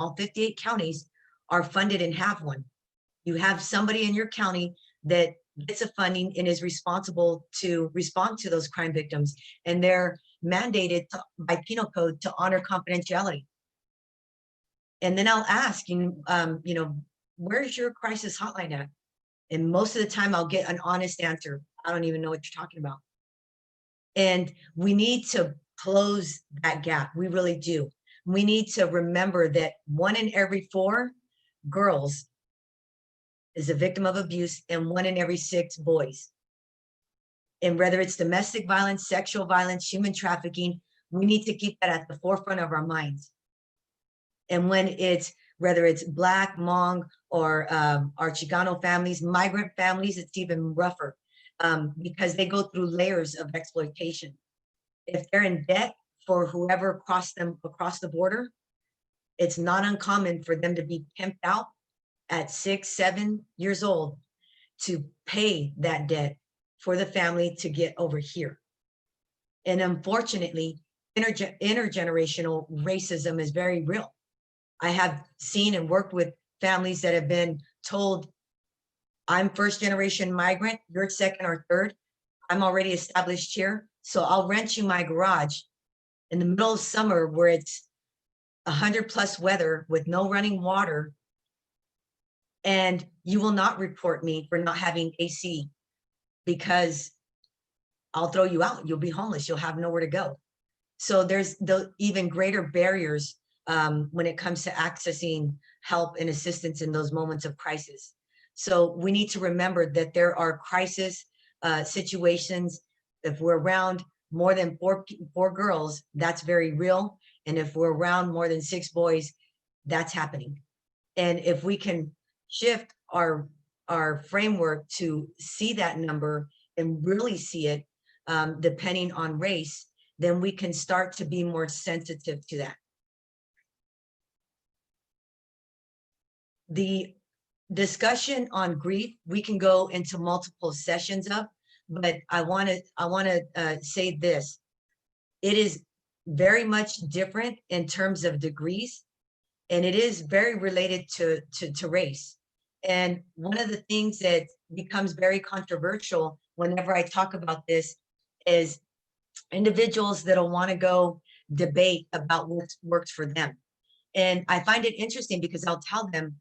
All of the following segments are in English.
all 58 counties are funded and have one. You have somebody in your county that gets a funding and is responsible to respond to those crime victims. And they're mandated by penal code to honor confidentiality. And then I'll ask, where's your crisis hotline at? And most of the time I'll get an honest answer. I don't even know what you're talking about. And we need to close that gap. We really do. We need to remember that 1 in every 4 girls is a victim of abuse and 1 in every 6 boys. And whether it's domestic violence, sexual violence, human trafficking, we need to keep that at the forefront of our minds. And whether it's Black, Hmong, or our Chicano families, migrant families, it's even rougher because they go through layers of exploitation. If they're in debt for whoever crossed them across the border, it's not uncommon for them to be pimped out at 6, 7 years old to pay that debt for the family to get over here. And unfortunately, intergenerational racism is very real. I have seen and worked with families that have been told, I'm first generation migrant, you're second or third. I'm already established here, so I'll rent you my garage in the middle of summer where it's 100+ weather with no running water, and you will not report me for not having AC because I'll throw you out. You'll be homeless. You'll have nowhere to go. So there's the even greater barriers when it comes to accessing help and assistance in those moments of crisis. So we need to remember that there are crisis situations. If we're around more than four girls, that's very real. And if we're around more than 6 boys, that's happening. And if we can shift our framework to see that number and really see it depending on race, then we can start to be more sensitive to that. The discussion on grief, we can go into multiple sessions of, but I want to say this. It is very much different in terms of degrees, and it is very related to race. And one of the things that becomes very controversial whenever I talk about this is individuals that'll want to go debate about what works for them. And I find it interesting because I'll tell them,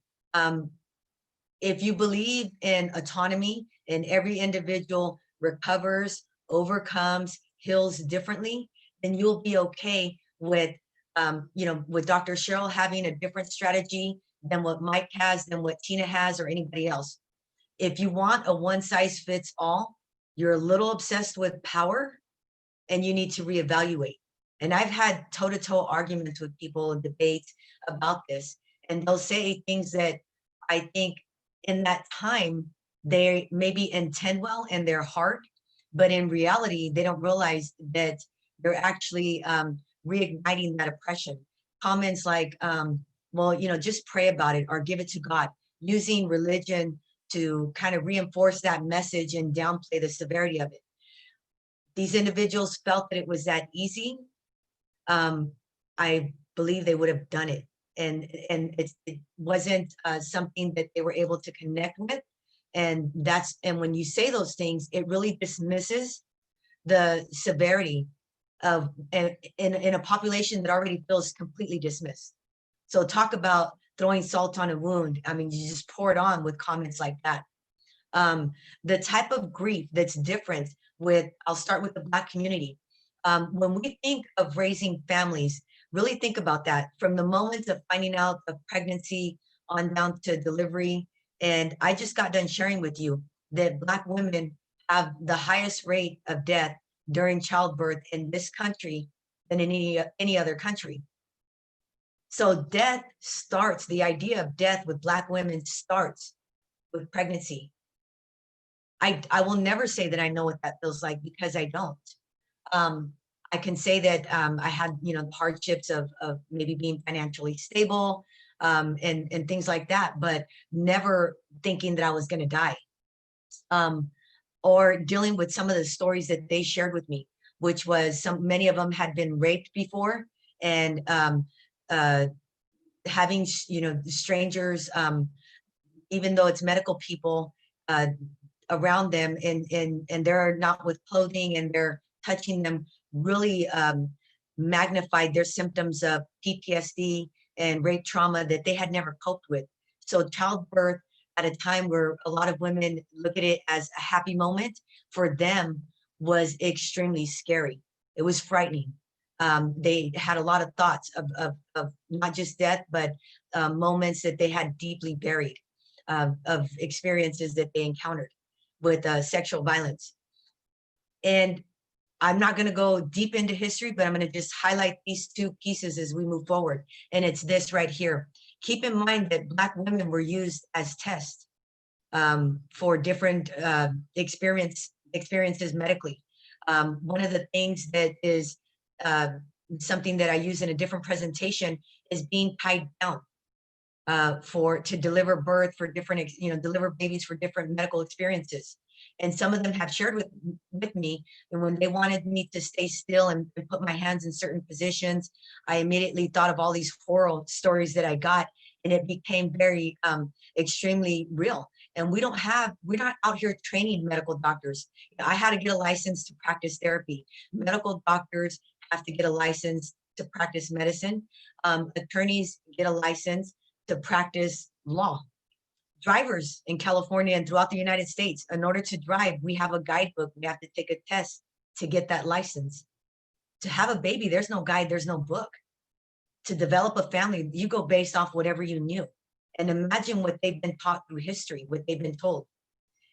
if you believe in autonomy and every individual recovers, overcomes, heals differently, then you'll be okay with, with Dr. Cheryl having a different strategy than what Mike has, than what Tina has, or anybody else. If you want a one size fits all, you're a little obsessed with power and you need to reevaluate. And I've had toe-to-toe arguments with people in debates about this, and they'll say things that I think in that time, they maybe intend well in their heart, but in reality, they don't realize that they're actually reigniting that oppression. Comments like, well, just pray about it or give it to God, using religion to kind of reinforce that message and downplay the severity of it. These individuals felt that it was that easy. I believe they would have done it. And it wasn't something that they were able to connect with. And when you say those things, it really dismisses the severity of in a population that already feels completely dismissed. So talk about throwing salt on a wound. I mean, you just pour it on with comments like that. The type of grief that's different I'll start with the Black community. When we think of raising families, really think about that from the moment of finding out of pregnancy on down to delivery. And I just got done sharing with you that Black women have the highest rate of death during childbirth in this country than in any other country. So the idea of death with Black women starts with pregnancy. I will never say that I know what that feels like because I don't. I can say that I had, the hardships of maybe being financially stable and things like that, but never thinking that I was going to die. Or dealing with some of the stories that they shared with me, which was many of them had been raped before and having, strangers, even though it's medical people, uh, around them, and they're not with clothing and they're touching them, really magnified their symptoms of PTSD and rape trauma that they had never coped with. So childbirth at a time where a lot of women look at it as a happy moment, for them was extremely scary. It was frightening. They had a lot of thoughts of not just death, but moments that they had deeply buried, of experiences that they encountered with sexual violence. And I'm not going to go deep into history, but I'm going to just highlight these two pieces as we move forward. And it's this right here. Keep in mind that Black women were used as tests for different experiences medically. One of the things that is something that I use in a different presentation is being tied down to deliver birth for different, deliver babies for different medical experiences. And some of them have shared with me, and when they wanted me to stay still and put my hands in certain positions, I immediately thought of all these horror stories that I got, and it became very extremely real. And we're not out here training medical doctors. I had to get a license to practice therapy. Medical doctors have to get a license to practice medicine. Attorneys get a license to practice law. Drivers in California and throughout the United States, in order to drive, we have a guidebook. We have to take a test to get that license. To have a baby, there's no guide, there's no book. To develop a family, you go based off whatever you knew. And imagine what they've been taught through history, what they've been told.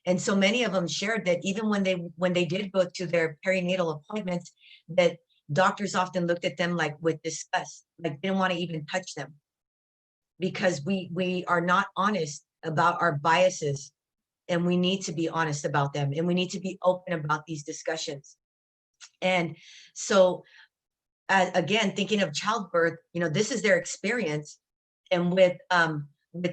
And so many of them shared that even when they did go to their perinatal appointments, that doctors often looked at them like with disgust, like didn't want to even touch them, because we are not honest about our biases, and we need to be honest about them, and we need to be open about these discussions. And so again, thinking of childbirth, this is their experience. And with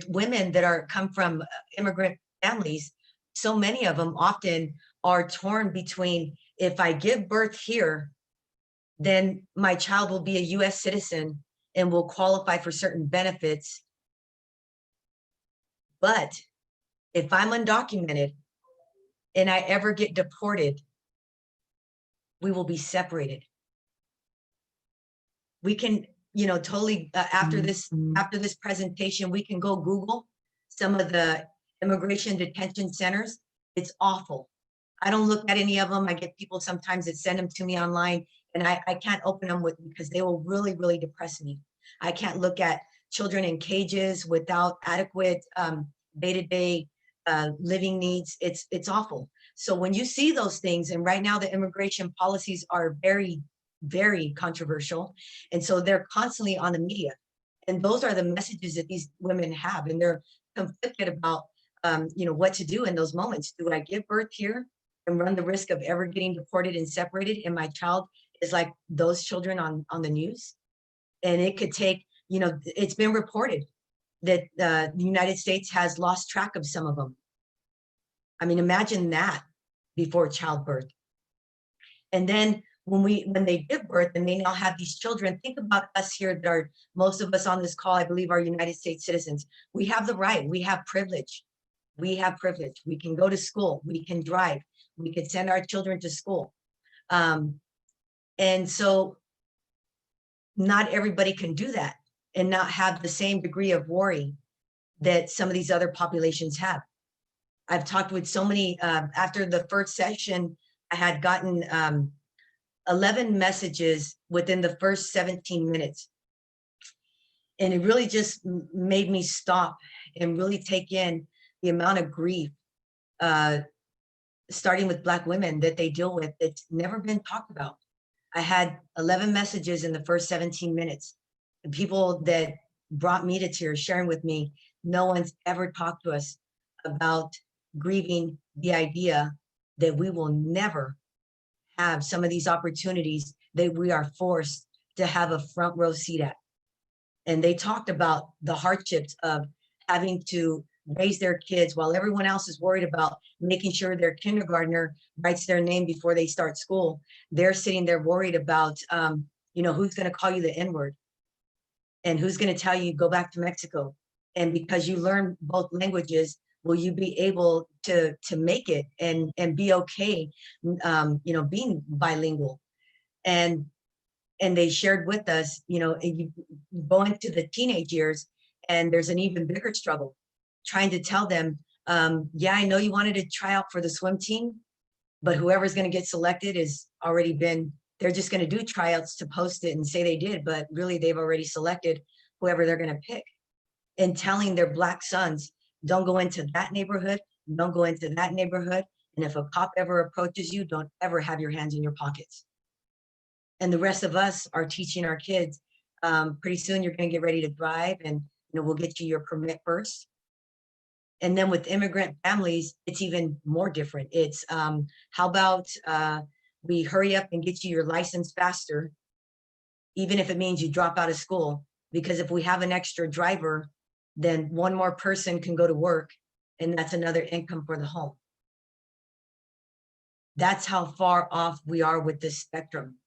women that come from immigrant families, so many of them often are torn between, if I give birth here, then my child will be a US citizen and will qualify for certain benefits. But if I'm undocumented and I ever get deported, we will be separated. We can, totally, after this presentation, we can go Google some of the immigration detention centers. It's awful. I don't look at any of them. I get people sometimes that send them to me online, and I can't open them because they will really, really depress me. I can't look at children in cages without adequate day-to-day living needs. It's awful. So when you see those things, and right now the immigration policies are very, very controversial, and so they're constantly on the media, and those are the messages that these women have, and they're conflicted about what to do in those moments. Do I give birth here and run the risk of ever getting deported and separated, and my child is like those children on the news? And it could take, it's been reported that the United States has lost track of some of them. I mean, imagine that before childbirth. And then when they give birth and they now have these children, think about us here that are, most of us on this call, I believe, are United States citizens. We have the right, we have privilege. We have privilege. We can go to school, we can drive, we could send our children to school. And so not everybody can do that and not have the same degree of worry that some of these other populations have. I've talked with so many, after the first session, I had gotten 11 messages within the first 17 minutes. And it really just made me stop and really take in the amount of grief, starting with Black women, that they deal with that's never been talked about. I had 11 messages in the first 17 minutes. The people that brought me to tears, sharing with me, no one's ever talked to us about grieving the idea that we will never have some of these opportunities that we are forced to have a front row seat at. And they talked about the hardships of having to raise their kids while everyone else is worried about making sure their kindergartner writes their name before they start school. They're sitting there worried about, who's going to call you the N-word. And who's going to tell you go back to Mexico? And because you learn both languages, will you be able to make it and be okay, being bilingual? And they shared with us, you go into the teenage years, and there's an even bigger struggle trying to tell them, yeah, I know you wanted to try out for the swim team, but whoever's going to get selected is already been, they're just going to do tryouts to post it and say they did, but really they've already selected whoever they're going to pick. And telling their Black sons, don't go into that neighborhood, don't go into that neighborhood. And if a cop ever approaches you, don't ever have your hands in your pockets. And the rest of us are teaching our kids, pretty soon you're going to get ready to drive, and we'll get you your permit first. And then with immigrant families, it's even more different. It's how about we hurry up and get you your license faster, even if it means you drop out of school, because if we have an extra driver, then one more person can go to work, and that's another income for the home. That's how far off we are with this spectrum.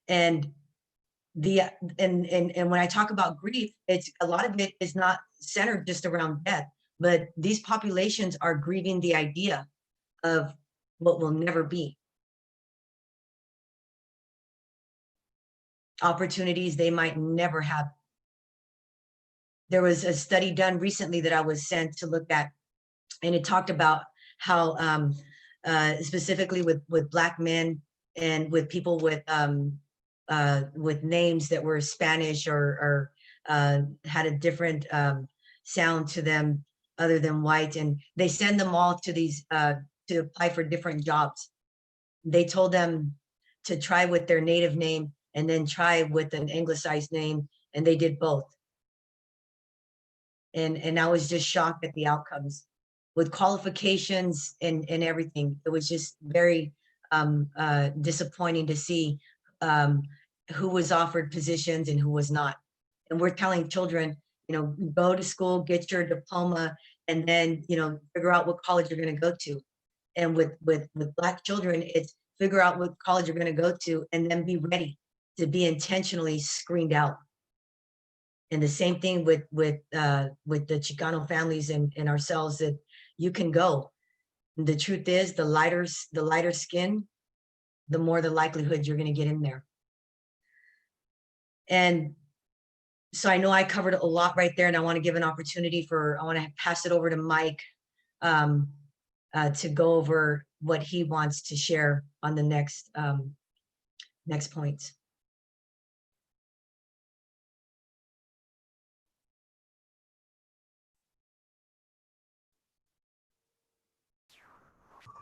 And and when I talk about grief, it's a lot of it is not centered just around death, but these populations are grieving the idea of what will never be. Opportunities they might never have. There was a study done recently that I was sent to look at, and it talked about how specifically with Black men and with people with names that were Spanish or had a different sound to them other than white, and they send them all to these to apply for different jobs. They told them to try with their native name and then try with an anglicized name, and they did both. And I was just shocked at the outcomes with qualifications and everything. It was just very disappointing to see who was offered positions and who was not. And we're telling children, go to school, get your diploma, and then, figure out what college you're going to go to. And with Black children, it's figure out what college you're going to go to and then be ready to be intentionally screened out. And the same thing with the Chicano families and ourselves, that you can go. The truth is, the lighter skin, the more the likelihood you're going to get in there. And so I know I covered a lot right there, and I want to give an opportunity I want to pass it over to Mike to go over what he wants to share on the next points.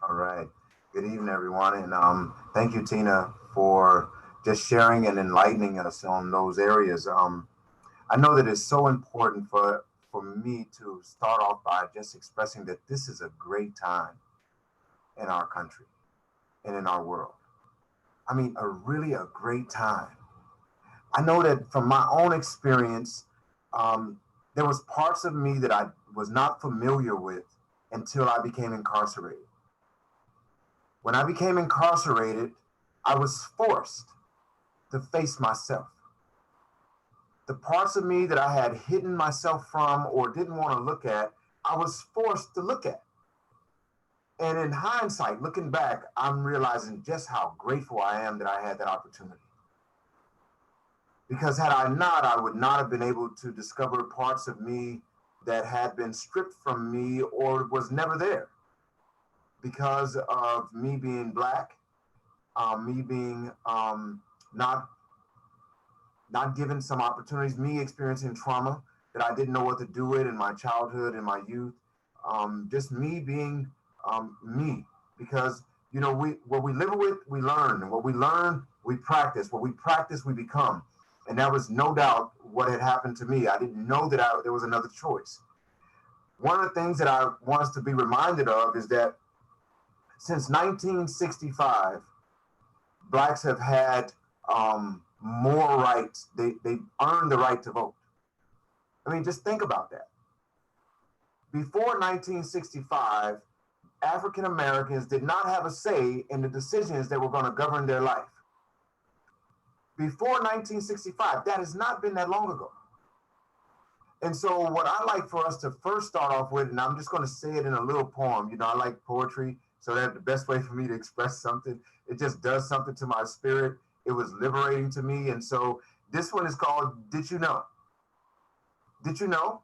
All right. Good evening, everyone. And thank you, Tina, for just sharing and enlightening us on those areas. I know that it's so important for me to start off by just expressing that this is a great time in our country and in our world. I mean, really a great time. I know that from my own experience, there was parts of me that I was not familiar with until I became incarcerated. When I became incarcerated, I was forced to face myself. The parts of me that I had hidden myself from or didn't want to look at, I was forced to look at. And in hindsight, looking back, I'm realizing just how grateful I am that I had that opportunity. Because had I not, I would not have been able to discover parts of me that had been stripped from me or was never there. Because of me being Black, me being not given some opportunities, me experiencing trauma that I didn't know what to do with in my childhood and my youth, just me being me. Because what we live with, we learn, and what we learn, we practice. What we practice, we become. And that was no doubt what had happened to me. I didn't know that there was another choice. One of the things that I want us to be reminded of is that since 1965, Blacks have had more rights. They earned the right to vote. I mean, just think about that. Before 1965, African Americans did not have a say in the decisions that were going to govern their life. Before 1965, that has not been that long ago. And so what I like for us to first start off with, and I'm just going to say it in a little poem. You know, I like poetry, so that's the best way for me to express something. It just does something to my spirit. It was liberating to me. And so this one is called Did You Know? Did you know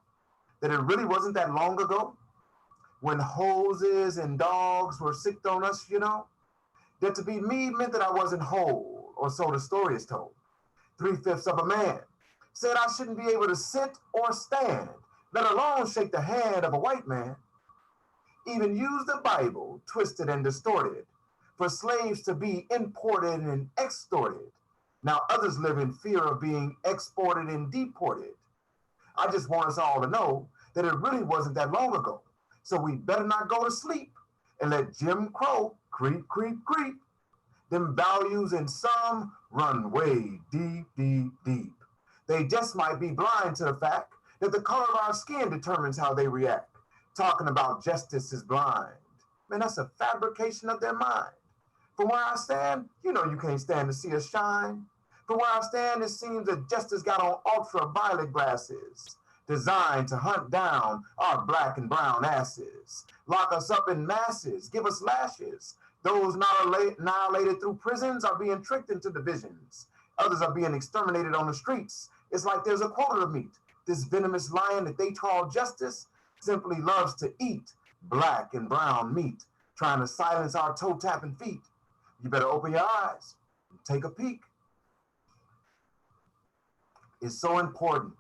that it really wasn't that long ago when hoses and dogs were sicked on us, you know? That to be me meant that I wasn't whole, or so the story is told. 3/5 of a man said I shouldn't be able to sit or stand, let alone shake the hand of a white man. Even use the Bible, twisted and distorted, for slaves to be imported and extorted. Now others live in fear of being exported and deported. I just want us all to know that it really wasn't that long ago. So we better not go to sleep and let Jim Crow creep, creep, creep. Them values in some run way deep, deep, deep. They just might be blind to the fact that the color of our skin determines how they react. Talking about justice is blind. Man, that's a fabrication of their mind. From where I stand, you know you can't stand to see us shine. From where I stand, it seems that justice got on ultraviolet glasses, designed to hunt down our black and brown asses, lock us up in masses, give us lashes. Those not annihilated through prisons are being tricked into divisions. Others are being exterminated on the streets. It's like there's a quota of meat. This venomous lion that they call justice simply loves to eat black and brown meat, trying to silence our toe-tapping feet. You better open your eyes and take a peek. It's so important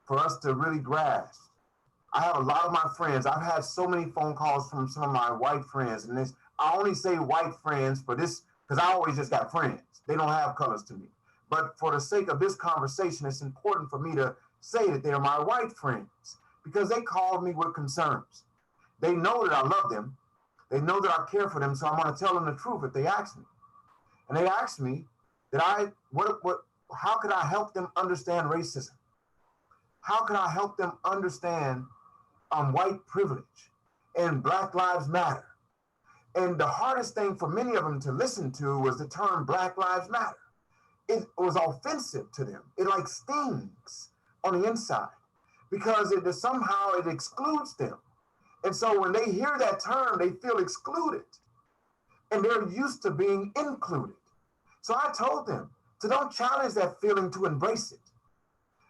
for us to really grasp. I have a lot of my friends. I've had so many phone calls from some of my white friends, and this I only say white friends for this because I always just got friends. They don't have colors to me. But for the sake of this conversation, it's important for me to say that they're my white friends because they called me with concerns. They know that I love them. They know that I care for them, so I'm going to tell them the truth if they ask me. And they asked me that how could I help them understand racism? How can I help them understand white privilege and Black Lives Matter? And the hardest thing for many of them to listen to was the term Black Lives Matter. It was offensive to them. It like stings on the inside because somehow it excludes them. And so when they hear that term, they feel excluded and they're used to being included. So I told them to don't challenge that feeling, to embrace it.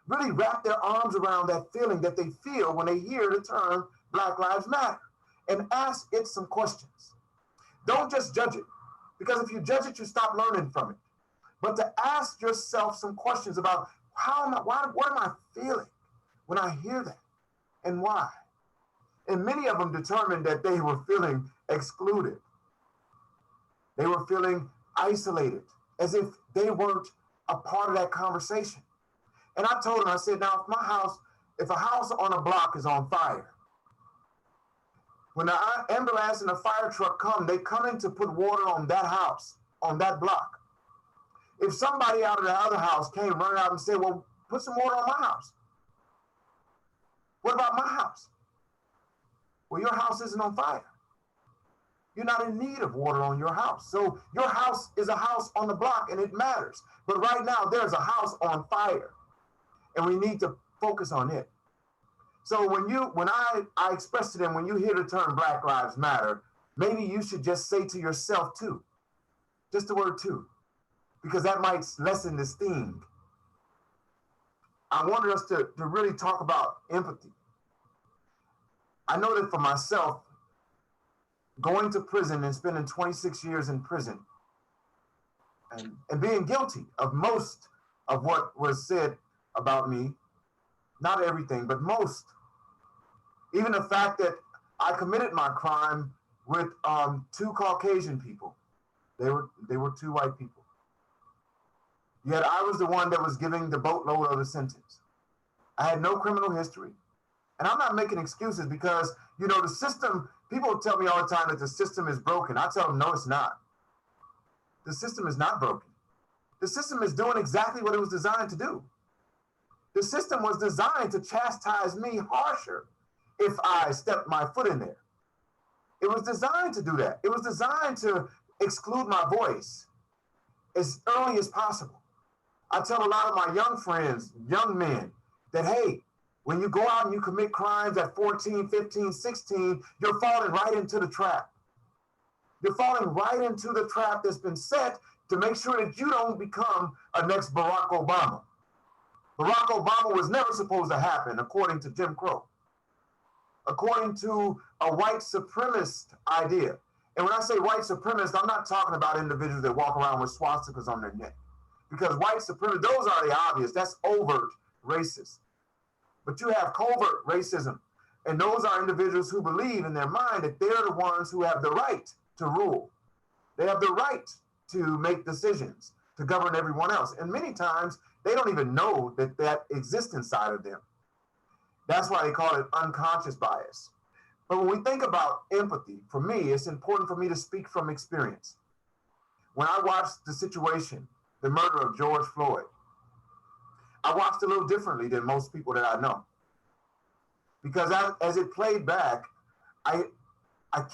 Really wrap their arms around that feeling that they feel when they hear the term Black Lives Matter and ask it some questions. Don't just judge it, because if you judge it, you stop learning from it. But to ask yourself some questions about what am I feeling when I hear that and why? And many of them determined that they were feeling excluded. They were feeling isolated, as if they weren't a part of that conversation. And I told them, I said, now if a house on a block is on fire, when the ambulance and the fire truck come, they come in to put water on that house, on that block. If somebody out of the other house came running out and said, well, put some water on my house. What about my house? Well, your house isn't on fire. You're not in need of water on your house. So your house is a house on the block and it matters. But right now there's a house on fire and we need to focus on it. So when I express to them, when you hear the term Black Lives Matter, maybe you should just say to yourself too, just the word too, because that might lessen the sting. I wanted us to really talk about empathy. I know that for myself, going to prison and spending 26 years in prison and being guilty of most of what was said about me, not everything, but most. Even the fact that I committed my crime with two Caucasian people. They were two white people. Yet I was the one that was giving the boatload of the sentence. I had no criminal history. And I'm not making excuses because, the system, people tell me all the time that the system is broken. I tell them, no, it's not. The system is not broken. The system is doing exactly what it was designed to do. The system was designed to chastise me harsher if I stepped my foot in there. It was designed to do that. It was designed to exclude my voice as early as possible. I tell a lot of my young friends, young men, that, hey, When you go out and you commit crimes at 14, 15, 16, you're falling right into the trap. You're falling right into the trap that's been set to make sure that you don't become a next Barack Obama. Barack Obama was never supposed to happen, according to Jim Crow, according to a white supremacist idea. And when I say white supremacist, I'm not talking about individuals that walk around with swastikas on their neck. Because white supremacists, those are the obvious. That's overt racist. But you have covert racism. And those are individuals who believe in their mind that they're the ones who have the right to rule. They have the right to make decisions, to govern everyone else. And many times, they don't even know that that exists inside of them. That's why they call it unconscious bias. But when we think about empathy, for me, it's important for me to speak from experience. When I watched the situation, the murder of George Floyd, I watched a little differently than most people that I know. Because as it played back, I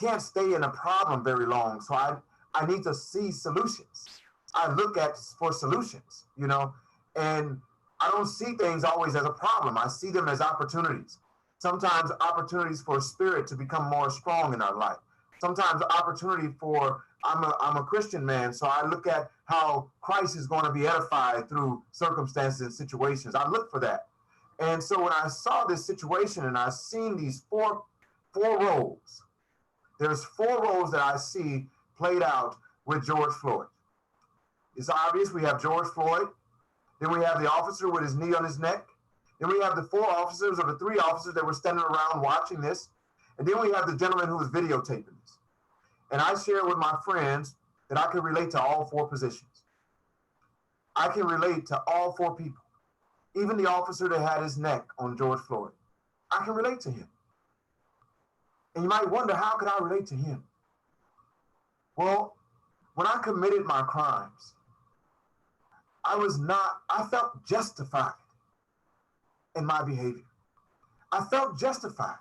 can't stay in a problem very long. So I need to see solutions. I look for solutions, you know, and I don't see things always as a problem. I see them as opportunities. Sometimes opportunities for spirit to become more strong in our life. Sometimes opportunity for, I'm a Christian man, so I look at how Christ is going to be edified through circumstances and situations. I look for that. And so when I saw this situation and I seen these four roles, there's 4 roles that I see played out with George Floyd. It's obvious we have George Floyd, then we have the officer with his knee on his neck, then we have the 4 officers or the 3 officers that were standing around watching this, and then we have the gentleman who was videotaping this. And I share with my friends that I can relate to all 4 positions. I can relate to all 4 people. Even the officer that had his neck on George Floyd. I can relate to him. And you might wonder, how could I relate to him? Well, when I committed my crimes, I felt justified in my behavior. I felt justified.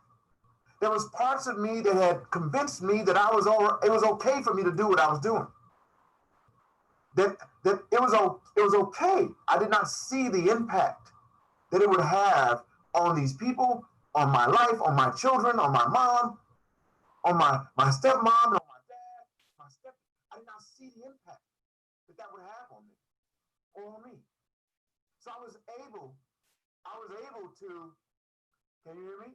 There was parts of me that had convinced me that it was okay for me to do what I was doing. That it was okay. I did not see the impact that it would have on these people, on my life, on my children, on my mom, on my stepmom, and on my dad, I did not see the impact that would have on me or on me. So I was able to, can you hear me?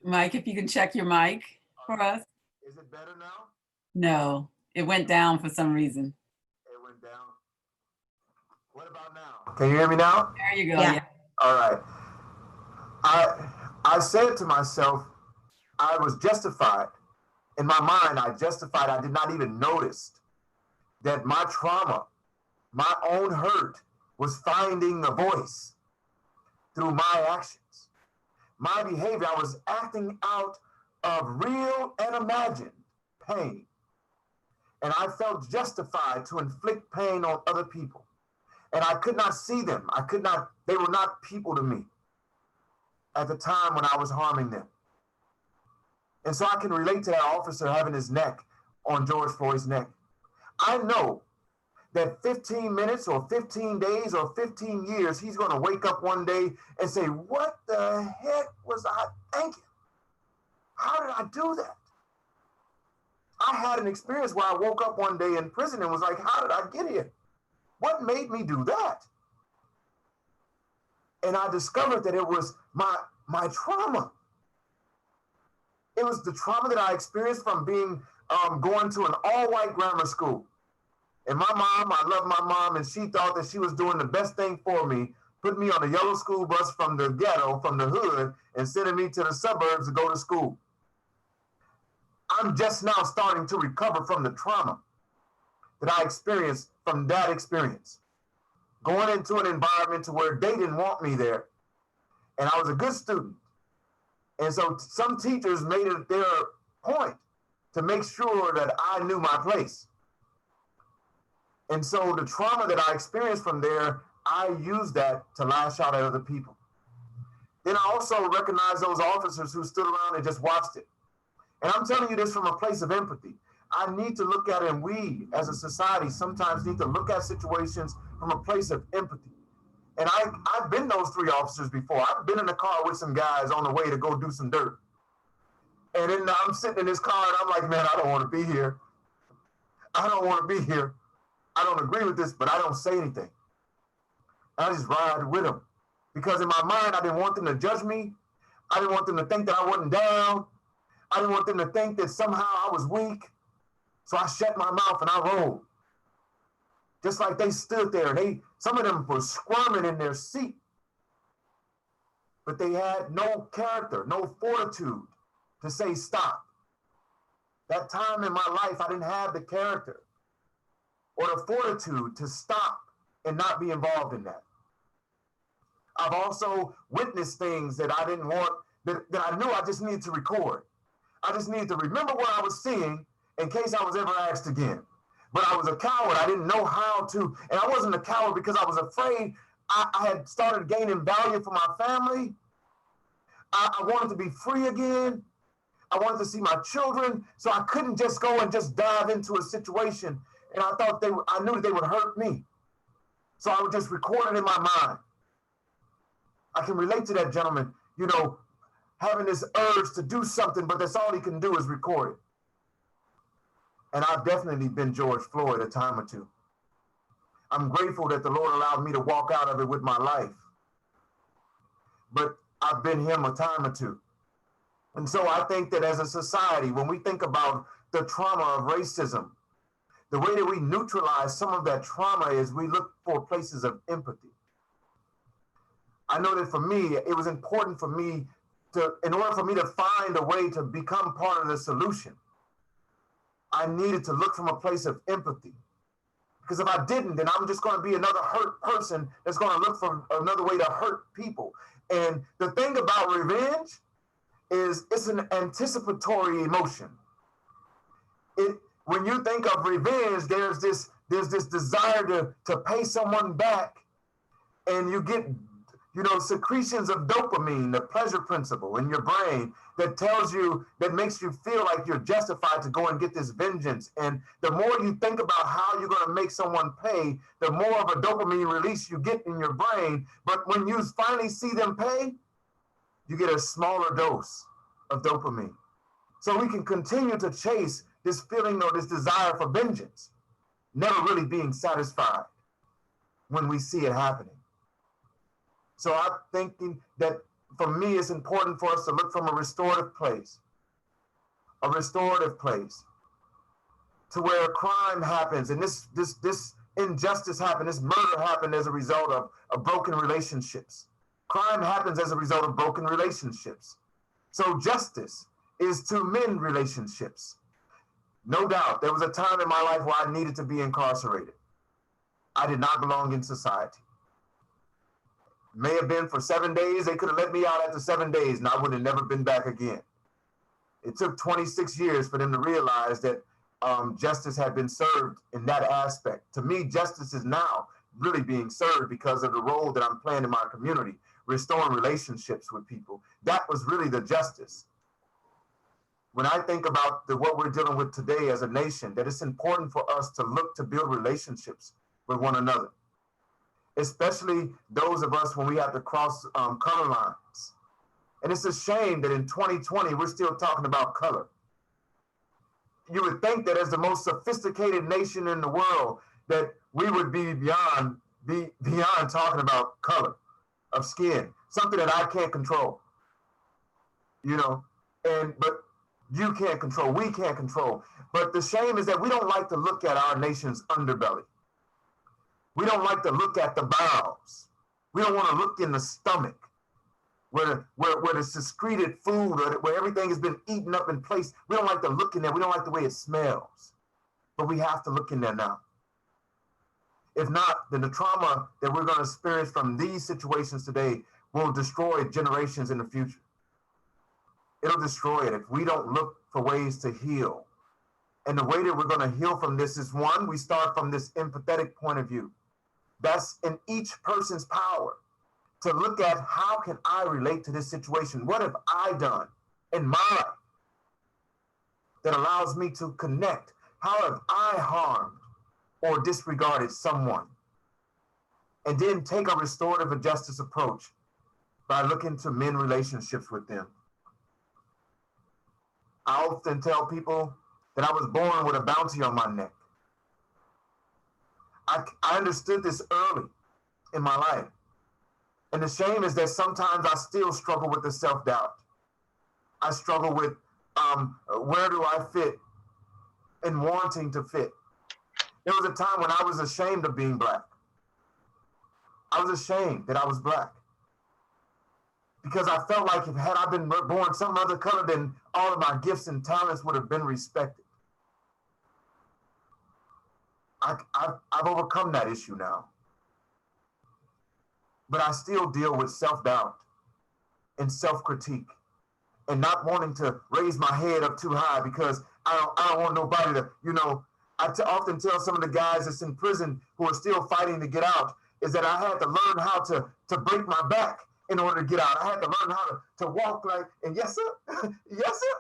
Mike, if you can check your mic for us. Is it better now? No, it went down for some reason. It went down. What about now? Can you hear me now? There you go. Yeah. Yeah. All right. I said to myself, I was justified. In my mind, I did not even notice that my trauma, my own hurt, was finding a voice through my actions. My behavior, I was acting out of real and imagined pain. And I felt justified to inflict pain on other people. And I could not see them. They were not people to me at the time when I was harming them. And so I can relate to that officer having his neck on George Floyd's neck. I know that 15 minutes or 15 days or 15 years, he's going to wake up one day and say, what the heck was I thinking? How did I do that? I had an experience where I woke up one day in prison and was like, how did I get here? What made me do that? And I discovered that it was my trauma. It was the trauma that I experienced from being going to an all-white grammar school. And my mom, I love my mom, and she thought that she was doing the best thing for me, put me on a yellow school bus from the ghetto, from the hood, and sending me to the suburbs to go to school. I'm just now starting to recover from the trauma that I experienced from that experience. Going into an environment to where they didn't want me there. And I was a good student. And so some teachers made it their point to make sure that I knew my place. And so the trauma that I experienced from there, I used that to lash out at other people. Then I also recognized those officers who stood around and just watched it. And I'm telling you this from a place of empathy. I need to look at it, and we as a society sometimes need to look at situations from a place of empathy And I've been those 3 officers before. I've been in the car with some guys on the way to go do some dirt. And then I'm sitting in this car and I'm like, man, I don't want to be here. I don't want to be here. I don't agree with this, but I don't say anything. I just ride with them. Because in my mind, I didn't want them to judge me. I didn't want them to think that I wasn't down. I didn't want them to think that somehow I was weak. So I shut my mouth and I rolled. Just like they stood there and some of them were squirming in their seat. But they had no character, no fortitude to say stop. That time in my life, I didn't have the character or the fortitude to stop and not be involved in that. I've also witnessed things that I didn't want, that I knew I just needed to record. I just needed to remember what I was seeing in case I was ever asked again. But I was a coward. I didn't know how to, and I wasn't a coward because I was afraid. I had started gaining value for my family. I wanted to be free again. I wanted to see my children. So I couldn't just go and just dive into a situation. And I thought I knew that they would hurt me. So I would just record it in my mind. I can relate to that gentleman, having this urge to do something, but that's all he can do is record it. And I've definitely been George Floyd a time or two. I'm grateful that the Lord allowed me to walk out of it with my life. But I've been him a time or two. And so I think that as a society, when we think about the trauma of racism, the way that we neutralize some of that trauma is we look for places of empathy. I know that for me, it was important for me in order for me to find a way to become part of the solution, I needed to look from a place of empathy. Because if I didn't, then I'm just going to be another hurt person that's going to look for another way to hurt people. And the thing about revenge is it's an anticipatory emotion. When you think of revenge, there's this desire to pay someone back, and you get secretions of dopamine, the pleasure principle in your brain that makes you feel like you're justified to go and get this vengeance. And the more you think about how you're going to make someone pay, the more of a dopamine release you get in your brain. But when you finally see them pay, you get a smaller dose of dopamine. So we can continue to chase this feeling or this desire for vengeance, never really being satisfied when we see it happening. So I'm thinking that for me, it's important for us to look from a restorative place to where crime happens and this injustice happened, this murder happened as a result of broken relationships. Crime happens as a result of broken relationships. So justice is to mend relationships. No doubt, there was a time in my life where I needed to be incarcerated. I did not belong in society. May have been for 7 days. They could have let me out after 7 days and I would have never been back again. It took 26 years for them to realize that justice had been served in that aspect. To me, justice is now really being served because of the role that I'm playing in my community, restoring relationships with people. That was really the justice. When I think about what we're dealing with today as a nation, that it's important for us to look to build relationships with one another, especially those of us when we have to cross color lines. And it's a shame that in 2020, we're still talking about color. You would think that as the most sophisticated nation in the world, that we would be beyond talking about color of skin, something that I can't control, but you can't control, we can't control. But the shame is that we don't like to look at our nation's underbelly. We don't like to look at the bowels. We don't want to look in the stomach where the secreted food or where everything has been eaten up in place. We don't like to look in there. We don't like the way it smells. But we have to look in there now. If not, then the trauma that we're going to experience from these situations today will destroy generations in the future. It'll destroy it if we don't look for ways to heal. And the way that we're going to heal from this is, one, we start from this empathetic point of view. That's in each person's power to look at, how can I relate to this situation? What have I done in my life that allows me to connect? How have I harmed or disregarded someone? and then take a restorative justice approach by looking to mend relationships with them. I often tell people that I was born with a bounty on my neck. I understood this early in my life. And the shame is that sometimes I still struggle with the self-doubt. I struggle with where do I fit and wanting to fit. There was a time when I was ashamed of being Black. I was ashamed that I was Black because I felt like if had I been born some other color, then all of my gifts and talents would have been respected. I've overcome that issue now. But I still deal with self-doubt and self-critique and not wanting to raise my head up too high because I don't want nobody to, you know, I often tell some of the guys that's in prison who are still fighting to get out is that I had to learn how to break my back in order to get out. I had to learn how to walk like, and yes, sir, yes, sir,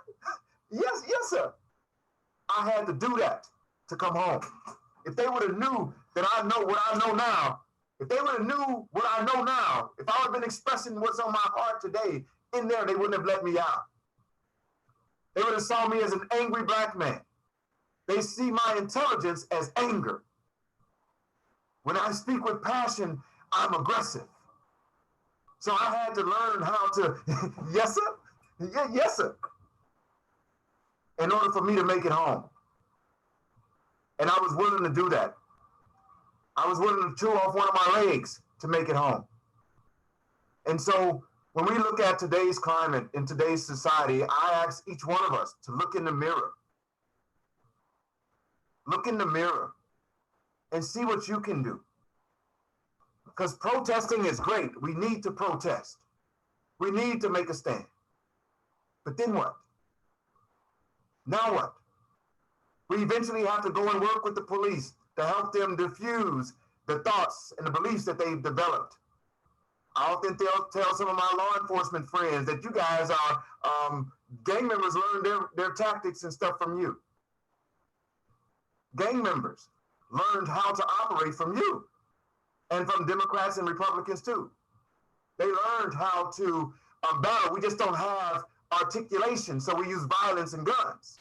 yes, sir. I had to do that to come home. If they would have knew that I know what I know now, if they would have knew what I know now, if I would have been expressing what's on my heart today in there, they wouldn't have let me out. They would have saw me as an angry Black man. They see my intelligence as anger. When I speak with passion, I'm aggressive. So I had to learn how to, yes, sir, yes, sir, in order for me to make it home. And I was willing to do that. I was willing to chew off one of my legs to make it home. And so when we look at today's climate in today's society, I ask each one of us to look in the mirror. Look in the mirror and see what you can do. Because protesting is great. We need to protest. We need to make a stand. But then what? Now what? We eventually have to go and work with the police to help them diffuse the thoughts and the beliefs that they've developed. I often tell some of my law enforcement friends that you guys are, gang members learn their tactics and stuff from you. Gang members learned how to operate from you and from Democrats and Republicans too. They learned how to battle. We just don't have articulation, so we use violence and guns.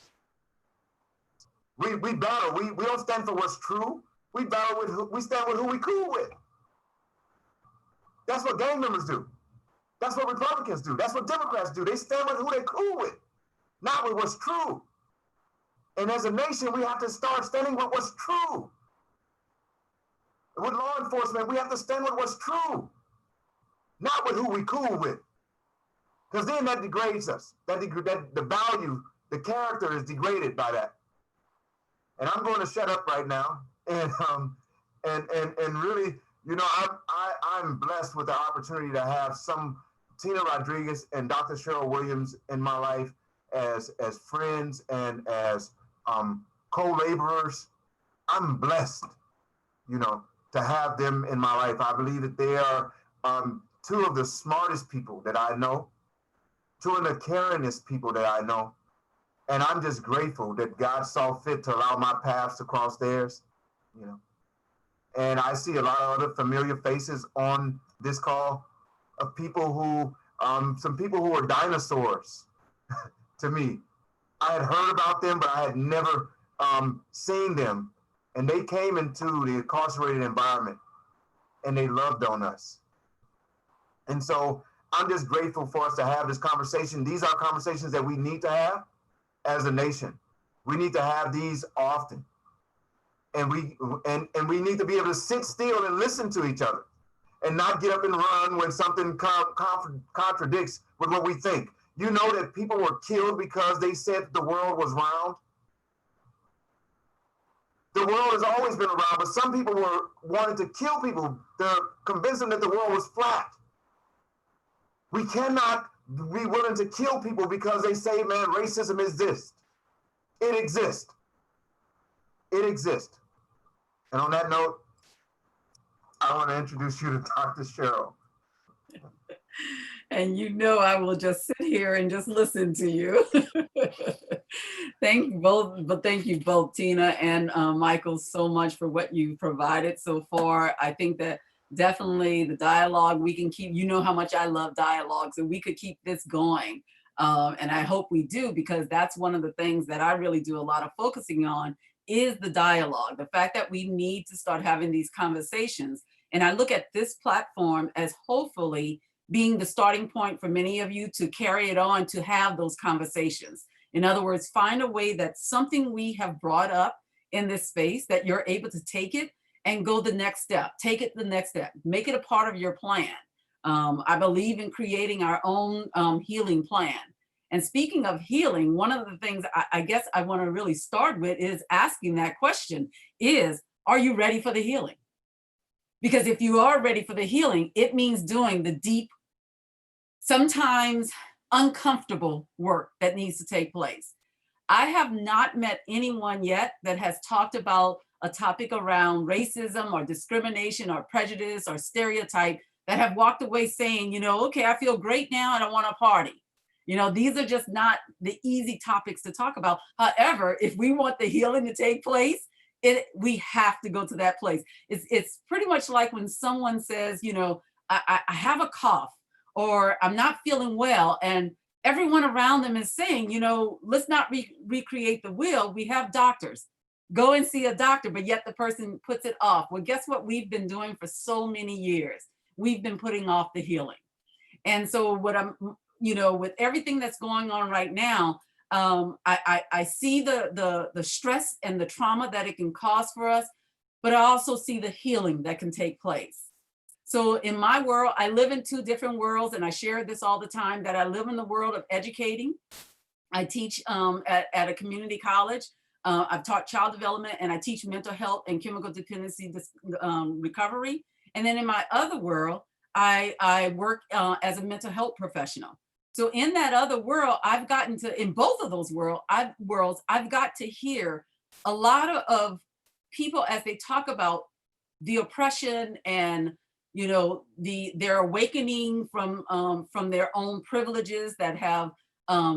We battle. We don't stand for what's true. We battle with we stand with who we cool with. That's what gang members do. That's what Republicans do. That's what Democrats do. They stand with who they're cool with, not with what's true. And as a nation, we have to start standing with what's true. With law enforcement, we have to stand with what's true, not with who we cool with. Because then that degrades us. That the value, the character is degraded by that. And I'm going to shut up right now. And really, you know, I'm blessed with the opportunity to have Tina Rodriguez and Dr. Cheryl Williams in my life as friends and as co-laborers. I'm blessed, you know, to have them in my life. I believe that they are two of the smartest people that I know, two of the caringest people that I know. And I'm just grateful that God saw fit to allow my paths to cross theirs, you know. And I see a lot of other familiar faces on this call of people who, some people who are dinosaurs to me. I had heard about them, but I had never seen them. And they came into the incarcerated environment and they loved on us. And so I'm just grateful for us to have this conversation. These are conversations that we need to have as a nation. We need to have these often. And we need to be able to sit still and listen to each other and not get up and run when something contradicts with what we think. You know that people were killed because they said the world was round. The world has always been around, but some people wanted to kill people to convince them that the world was flat. We cannot be willing to kill people because they say, man, racism exists. It exists. It exists. And on that note, I want to introduce you to Dr. Cheryl. And you know I will just sit here and just listen to you. Thank you both, Tina and Michael, so much for what you provided so far. I think that definitely the dialogue. We can keep, you know how much I love dialogues, and we could keep this going. And I hope we do, because that's one of the things that I really do a lot of focusing on is the dialogue, the fact that we need to start having these conversations. And I look at this platform as hopefully being the starting point for many of you to carry it on, to have those conversations. In other words, find a way that something we have brought up in this space, that you're able to take it and go the next step, take it the next step, make it a part of your plan. I believe in creating our own healing plan. And speaking of healing, one of the things I guess I want to really start with is asking that question is, are you ready for the healing? Because if you are ready for the healing, it means doing the deep, sometimes uncomfortable work that needs to take place. I have not met anyone yet that has talked about a topic around racism or discrimination or prejudice or stereotype that have walked away saying, you know, okay, I feel great now and I want to party. You know, these are just not the easy topics to talk about. However, if we want the healing to take place, we have to go to that place. It's pretty much like when someone says, you know, I have a cough, or I'm not feeling well, and everyone around them is saying, you know, let's not recreate the wheel. We have doctors. Go and see a doctor, but yet the person puts it off. Well, guess what we've been doing for so many years? We've been putting off the healing. And so what I'm, you know, with everything that's going on right now, I see the stress and the trauma that it can cause for us, but I also see the healing that can take place. So in my world, I live in two different worlds, and I share this all the time, that I live in the world of educating. I teach at a community college. I've taught child development, and I teach mental health and chemical dependency recovery. And then in my other world, I work as a mental health professional. So in that other world, I've gotten to, in both of those worlds, I've got to hear a lot of people as they talk about the oppression and, you know, their awakening from their own privileges that have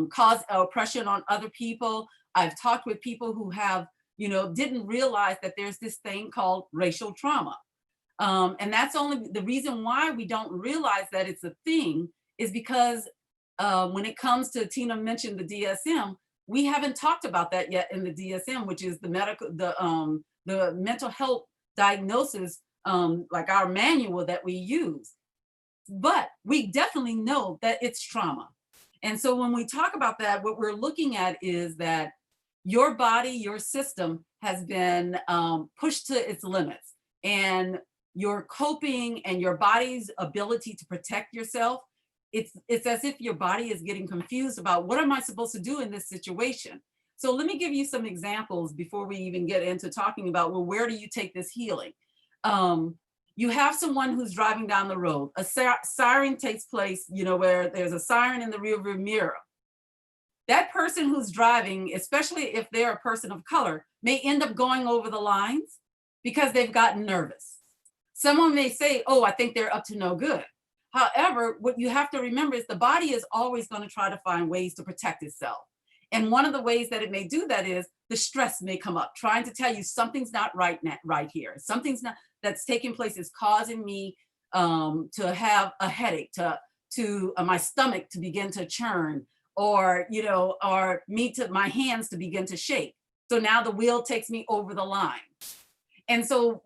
caused oppression on other people. I've talked with people who have, you know, didn't realize that there's this thing called racial trauma. And that's only the reason why we don't realize that it's a thing is because when it comes to, Tina mentioned the DSM, we haven't talked about that yet in the DSM, which is the mental health diagnosis, like our manual that we use. But we definitely know that it's trauma. And so when we talk about that, what we're looking at is that your body, your system has been pushed to its limits, and your coping and your body's ability to protect yourself, it's as if your body is getting confused about, what am I supposed to do in this situation? So let me give you some examples before we even get into talking about, well, where do you take this healing? You have someone who's driving down the road. A siren takes place, you know, where there's a siren in the rearview mirror. That person who's driving, especially if they're a person of color, may end up going over the lines because they've gotten nervous. Someone may say, oh, I think they're up to no good. However, what you have to remember is the body is always going to try to find ways to protect itself. And one of the ways that it may do that is the stress may come up, trying to tell you something's not right here. Something's not that's taking place is causing me to have a headache, to my stomach to begin to churn, or you know, or my hands to begin to shake. So now the wheel takes me over the line. And so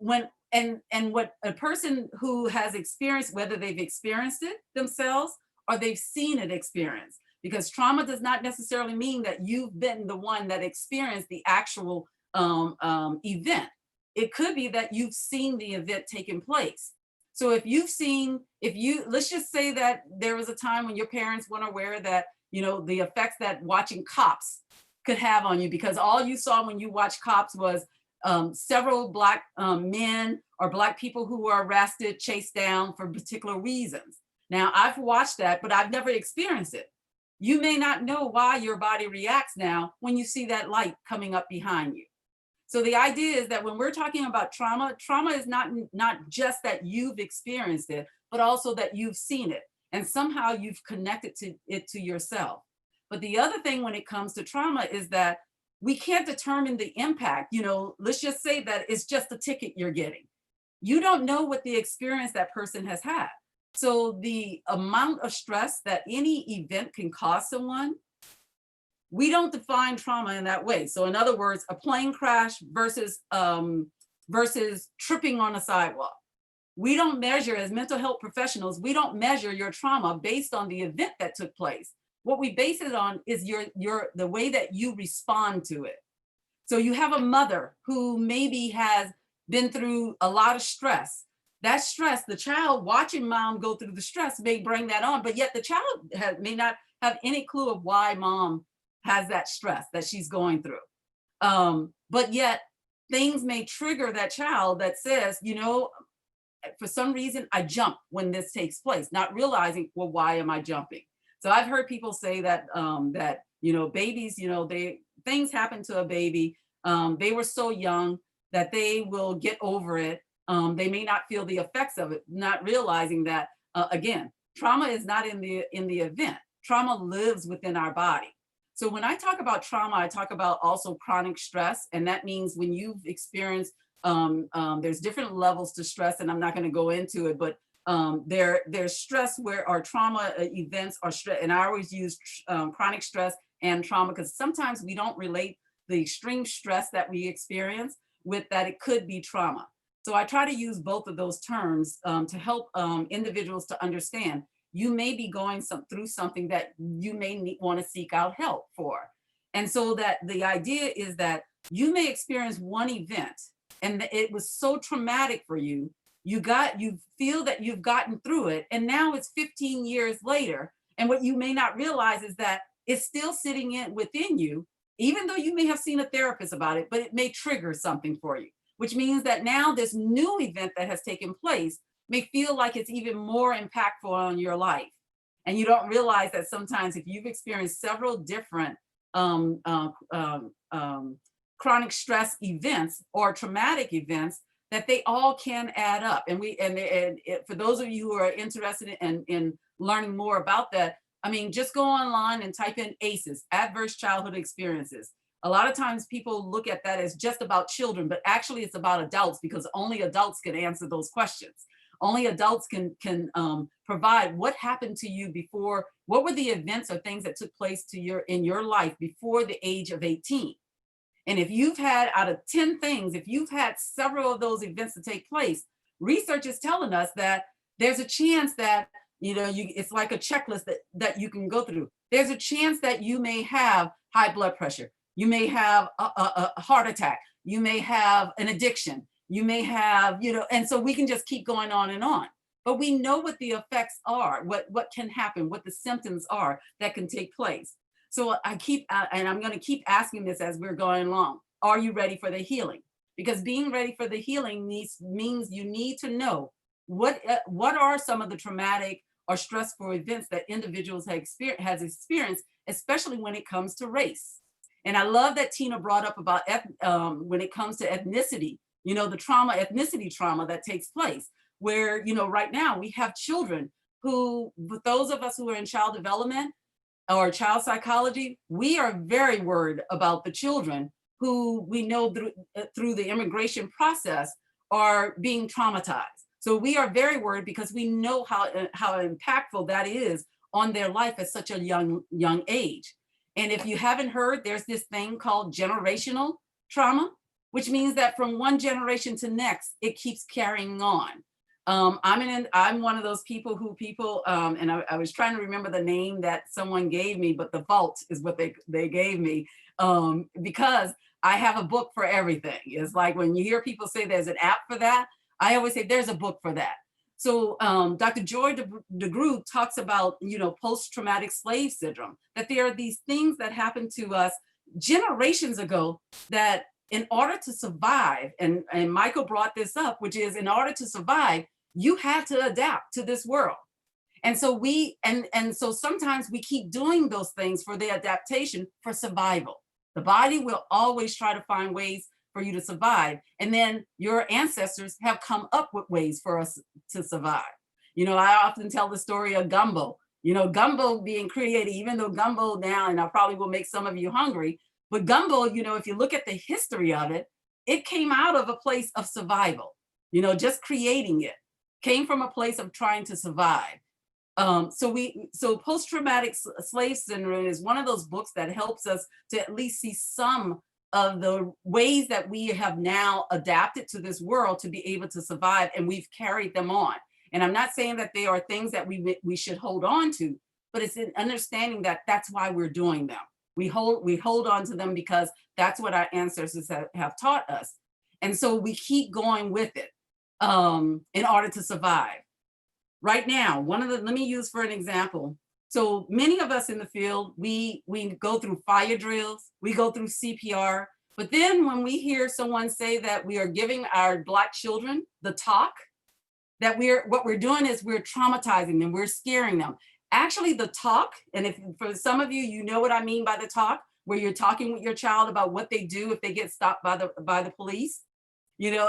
and what a person who has experienced, whether they've experienced it themselves or they've seen it experienced, because trauma does not necessarily mean that you've been the one that experienced the actual event. It could be that you've seen the event taking place. So let's just say that there was a time when your parents weren't aware that, you know, the effects that watching Cops could have on you, because all you saw when you watched Cops was several Black men or Black people who were arrested, chased down for particular reasons. Now, I've watched that, but I've never experienced it. You may not know why your body reacts now when you see that light coming up behind you. So the idea is that when we're talking about trauma, trauma is not just that you've experienced it, but also that you've seen it, and somehow you've connected it to yourself. But the other thing when it comes to trauma is that we can't determine the impact. You know, let's just say that it's just a ticket you're getting. you don't know what the experience that person has had. So the amount of stress that any event can cause someone, we don't define trauma in that way. So in other words, a plane crash versus tripping on a sidewalk. We don't measure, as mental health professionals, we don't measure your trauma based on the event that took place. What we base it on is the way that you respond to it. So you have a mother who maybe has been through a lot of stress. That stress, the child watching mom go through the stress may bring that on, but yet the child may not have any clue of why mom has that stress that she's going through. But yet things may trigger that child that says, you know, for some reason I jump when this takes place, not realizing, well, why am I jumping? So I've heard people say that, you know, babies, you know, things happen to a baby. They were so young that they will get over it. They may not feel the effects of it, not realizing that, again, trauma is not in the event. Trauma lives within our body. So when I talk about trauma, I talk about also chronic stress. And that means when you've experienced, there's different levels to stress, and I'm not going to go into it, but there's stress where our trauma events are stress. And I always use chronic stress and trauma because sometimes we don't relate the extreme stress that we experience with that it could be trauma. So I try to use both of those terms to help individuals to understand you may be going through something that you may want to seek out help for. And so that the idea is that you may experience one event and it was so traumatic for you, you feel that you've gotten through it, and now it's 15 years later, and what you may not realize is that it's still sitting within you, even though you may have seen a therapist about it, but it may trigger something for you, which means that now this new event that has taken place may feel like it's even more impactful on your life. And you don't realize that sometimes if you've experienced several different chronic stress events or traumatic events, that they all can add up. And for those of you who are interested in learning more about that, I mean, just go online and type in ACEs, Adverse Childhood Experiences. A lot of times people look at that as just about children, but actually it's about adults, because only adults can answer those questions. Only adults can provide what happened to you before, what were the events or things that took place in your life before the age of 18. And if you've had, out of 10 things, if you've had several of those events to take place, research is telling us that there's a chance that, you know, it's like a checklist that you can go through. There's a chance that you may have high blood pressure. You may have a heart attack. You may have an addiction. You may have, you know, and so we can just keep going on and on. But we know what the effects are, what can happen, what the symptoms are that can take place. So and I'm going to keep asking this as we're going along. Are you ready for the healing? Because being ready for the healing means you need to know what are some of the traumatic or stressful events that individuals has experienced, especially when it comes to race. And I love that Tina brought up about when it comes to ethnicity, you know, the ethnicity trauma that takes place, where, you know, right now we have children who, with those of us who are in child development or child psychology, we are very worried about the children who we know through the immigration process are being traumatized. So we are very worried because we know how impactful that is on their life at such a young age. And if you haven't heard, there's this thing called generational trauma, which means that from one generation to next, it keeps carrying on. I'm one of those people and I was trying to remember the name that someone gave me, but the vault is what they gave me, because I have a book for everything. It's like when you hear people say there's an app for that, I always say there's a book for that. So Dr. Joy DeGruy talks about, you know, post-traumatic slave syndrome, that there are these things that happened to us generations ago that in order to survive, and Michael brought this up, which is in order to survive, you had to adapt to this world. And so so sometimes we keep doing those things for the adaptation for survival. The body will always try to find ways for you to survive. And then your ancestors have come up with ways for us to survive. You know, I often tell the story of gumbo, you know, gumbo being created, even though gumbo now, and I probably will make some of you hungry, but gumbo, you know, if you look at the history of it, it came out of a place of survival. just creating it came from a place of trying to survive. So post-traumatic slave syndrome is one of those books that helps us to at least see some of the ways that we have now adapted to this world to be able to survive, and we've carried them on. And I'm not saying that they are things that we should hold on to, but it's an understanding that that's why we're doing them. We hold on to them because that's what our ancestors have taught us. And so we keep going with it in order to survive. Right now, let me use for an example. So many of us in the field, we go through fire drills, we go through CPR, but then when we hear someone say that we are giving our Black children the talk, that what we're doing is we're traumatizing them, we're scaring them. Actually, the talk, and if for some of you, you know what I mean by the talk, where you're talking with your child about what they do if they get stopped by the police,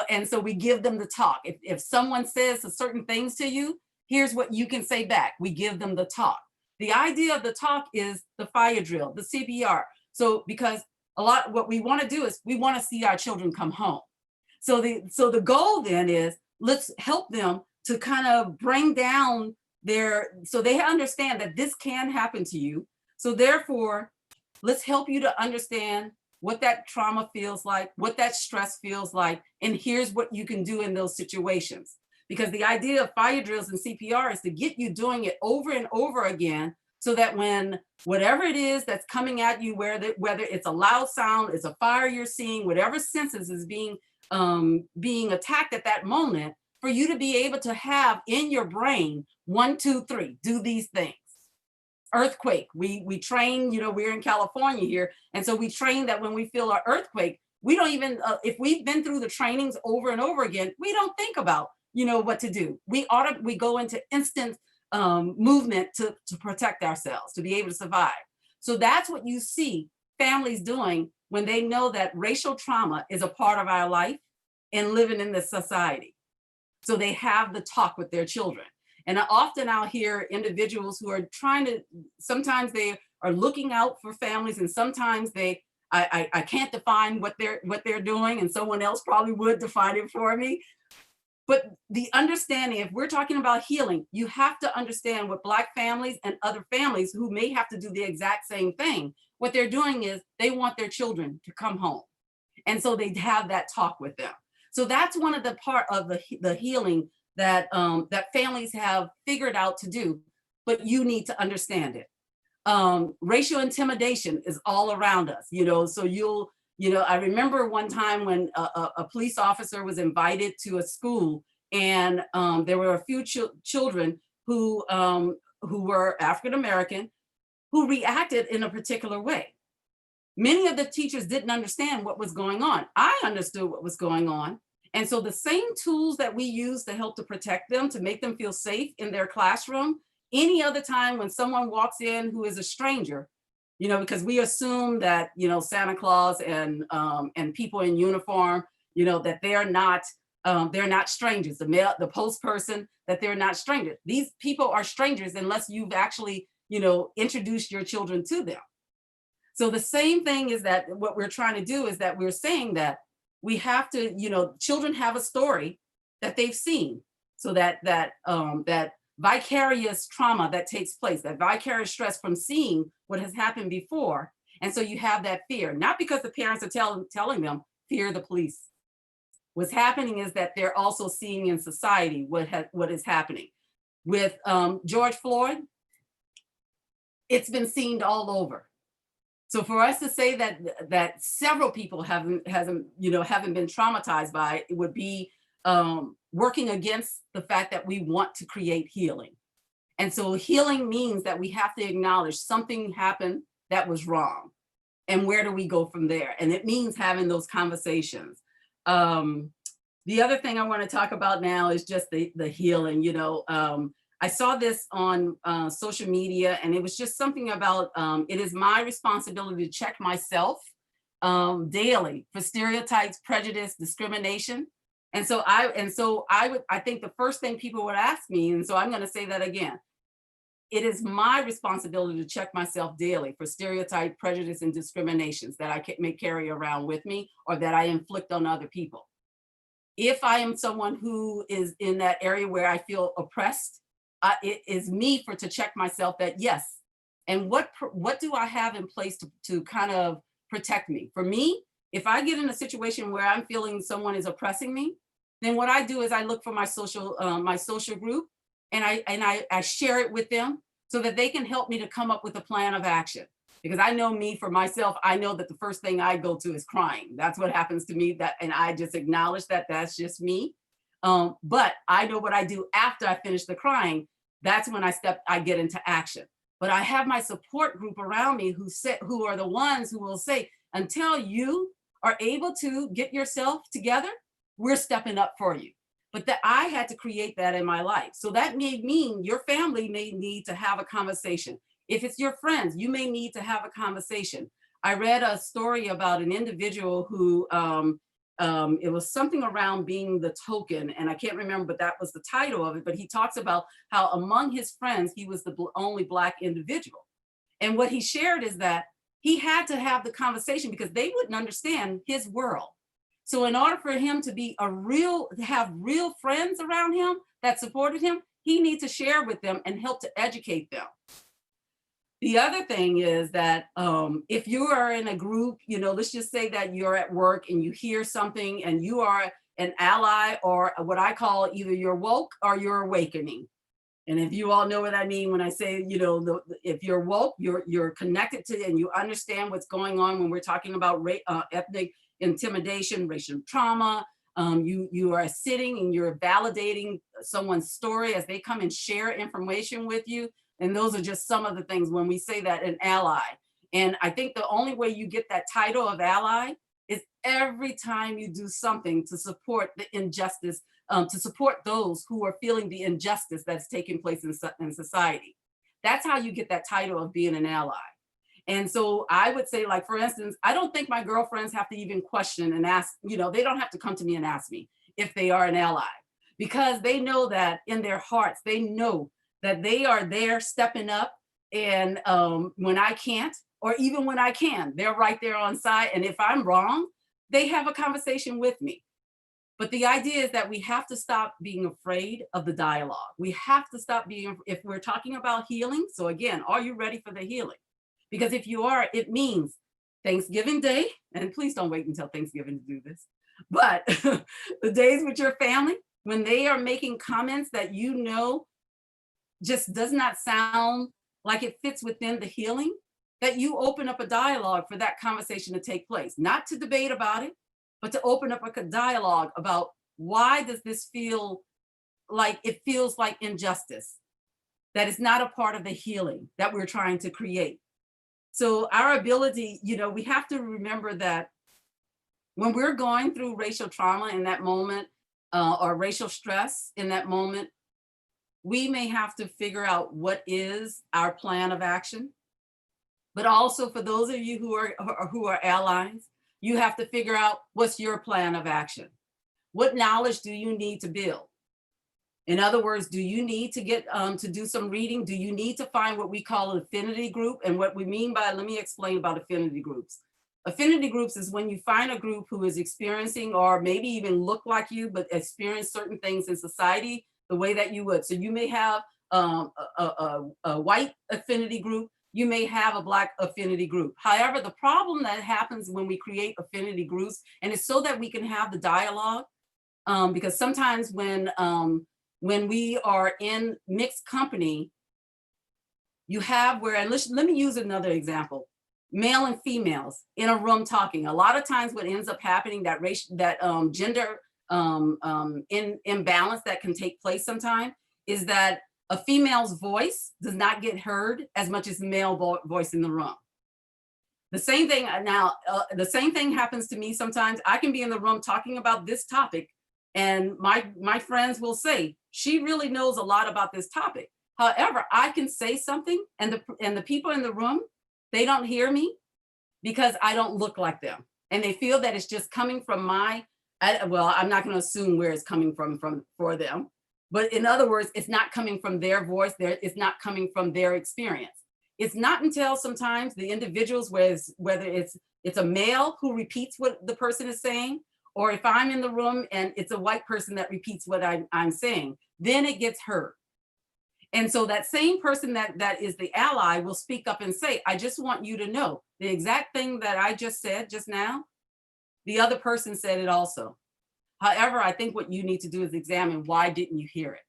and so we give them the talk. If someone says certain things to you, here's what you can say back. We give them the talk. The idea of the talk is the fire drill, the CPR. So because what we want to do is we want to see our children come home. So the goal then is let's help them to kind of bring down so they understand that this can happen to you. So therefore, let's help you to understand what that trauma feels like, what that stress feels like, and here's what you can do in those situations. Because the idea of fire drills and CPR is to get you doing it over and over again, so that when whatever it is that's coming at you, whether it's a loud sound, it's a fire you're seeing, whatever senses is being attacked at that moment, for you to be able to have in your brain 1, 2, 3, do these things. Earthquake, we train, we're in California here, and so we train that when we feel an earthquake, we don't even, if we've been through the trainings over and over again, we don't think about what to do. We go into instant movement to protect ourselves, to be able to survive. So that's what you see families doing when they know that racial trauma is a part of our life and living in this society. So they have the talk with their children. And often I'll hear individuals who are sometimes they are looking out for families, and sometimes I can't define what they're doing, and someone else probably would define it for me. But the understanding, if we're talking about healing, you have to understand what Black families and other families who may have to do the exact same thing, what they're doing is they want their children to come home. And so they have that talk with them. So that's one of the part of the healing that families have figured out to do, but you need to understand it. Racial intimidation is all around us, so I remember one time when a police officer was invited to a school, and there were a few children who were African-American who reacted in a particular way. Many of the teachers didn't understand what was going on. I understood what was going on. And so the same tools that we use to help to protect them, to make them feel safe in their classroom, any other time when someone walks in who is a stranger, because we assume that, Santa Claus and people in uniform, that they're not strangers. The post person, that they're not strangers. These people are strangers unless you've actually, introduced your children to them. So the same thing is that what we're trying to do is that we're saying that we have to, children have a story that they've seen, so that vicarious trauma that takes place, that vicarious stress from seeing what has happened before. And so you have that fear, not because the parents are telling them, fear the police. What's happening is that they're also seeing in society what is happening. With George Floyd, it's been seen all over. So for us to say that several people haven't been traumatized by it would be working against the fact that we want to create healing. And so healing means that we have to acknowledge something happened that was wrong. And where do we go from there? And it means having those conversations. The other thing I want to talk about now is just the healing. I saw this on social media, and it was just something about it is my responsibility to check myself daily for stereotypes, prejudice, discrimination. And so I think the first thing people would ask me, and so I'm going to say that again, it is my responsibility to check myself daily for stereotype, prejudice, and discriminations that I may carry around with me or that I inflict on other people. If I am someone who is in that area where I feel oppressed, it is me to check myself that yes, and what do I have in place to kind of protect me? For me, if I get in a situation where I'm feeling someone is oppressing me, then what I do is I look for my social group, and I share it with them so that they can help me to come up with a plan of action. Because I know me for myself, I know that the first thing I go to is crying. That's what happens to me. And I just acknowledge that that's just me. But I know what I do after I finish the crying. That's when I get into action. But I have my support group around me who are the ones who will say, until you are able to get yourself together, we're stepping up for you. But that I had to create that in my life. So that may mean your family may need to have a conversation. If it's your friends, you may need to have a conversation. I read a story about an individual who, it was something around being the token, and I can't remember, but that was the title of it. But he talks about how among his friends, he was the only Black individual. And what he shared is that he had to have the conversation because they wouldn't understand his world. So in order for him to have real friends around him that supported him, he needs to share with them and help to educate them. The other thing is that if you are in a group, let's just say that you're at work and you hear something and you are an ally, or what I call either you're woke or you're awakening. And if you all know what I mean when I say, if you're woke, you're connected to and you understand what's going on when we're talking about ethnic intimidation, racial trauma. You are sitting and you're validating someone's story as they come and share information with you. And those are just some of the things when we say that an ally. And I think the only way you get that title of ally is every time you do something to support the injustice, to support those who are feeling the injustice that's taking place in society. That's how you get that title of being an ally. And so I would say, like, for instance, I don't think my girlfriends have to even question and ask, they don't have to come to me and ask me if they are an ally, because they know that in their hearts, they know that they are there stepping up. And when I can't, or even when I can, they're right there on side. And if I'm wrong, they have a conversation with me. But the idea is that we have to stop being afraid of the dialogue. We have to stop if we're talking about healing. So again, are you ready for the healing? Because if you are, it means Thanksgiving Day, and please don't wait until Thanksgiving to do this, but the days with your family, when they are making comments that just does not sound like it fits within the healing, that you open up a dialogue for that conversation to take place, not to debate about it, but to open up a dialogue about why does this feel like it feels like injustice, that is not a part of the healing that we're trying to create. So our ability, we have to remember that when we're going through racial trauma in that moment, or racial stress in that moment, we may have to figure out what is our plan of action. But also for those of you who are allies, you have to figure out what's your plan of action. What knowledge do you need to build? In other words, do you need to get to do some reading? Do you need to find what we call an affinity group? And what we mean by, let me explain about affinity groups. Affinity groups is when you find a group who is experiencing, or maybe even look like you, but experience certain things in society the way that you would. So you may have a white affinity group, you may have a Black affinity group. However, the problem that happens when we create affinity groups, and it's so that we can have the dialogue, because sometimes when we are in mixed company, you have and let me use another example, male and females in a room talking. A lot of times what ends up happening, that gender imbalance that can take place sometimes, is that a female's voice does not get heard as much as the male voice in the room. The same thing the same thing happens to me sometimes. I can be in the room talking about this topic, and my friends will say, she really knows a lot about this topic. However, I can say something and the people in the room, they don't hear me because I don't look like them. And they feel that it's just coming from I'm not going to assume where it's coming from for them. But in other words, it's not coming from their voice. It's not coming from their experience. It's not until sometimes the individuals, whether it's a male who repeats what the person is saying, or if I'm in the room and it's a white person that repeats what I'm saying, then it gets heard. And so that same person that is the ally will speak up and say, I just want you to know the exact thing that I just said just now, the other person said it also. However, I think what you need to do is examine, why didn't you hear it?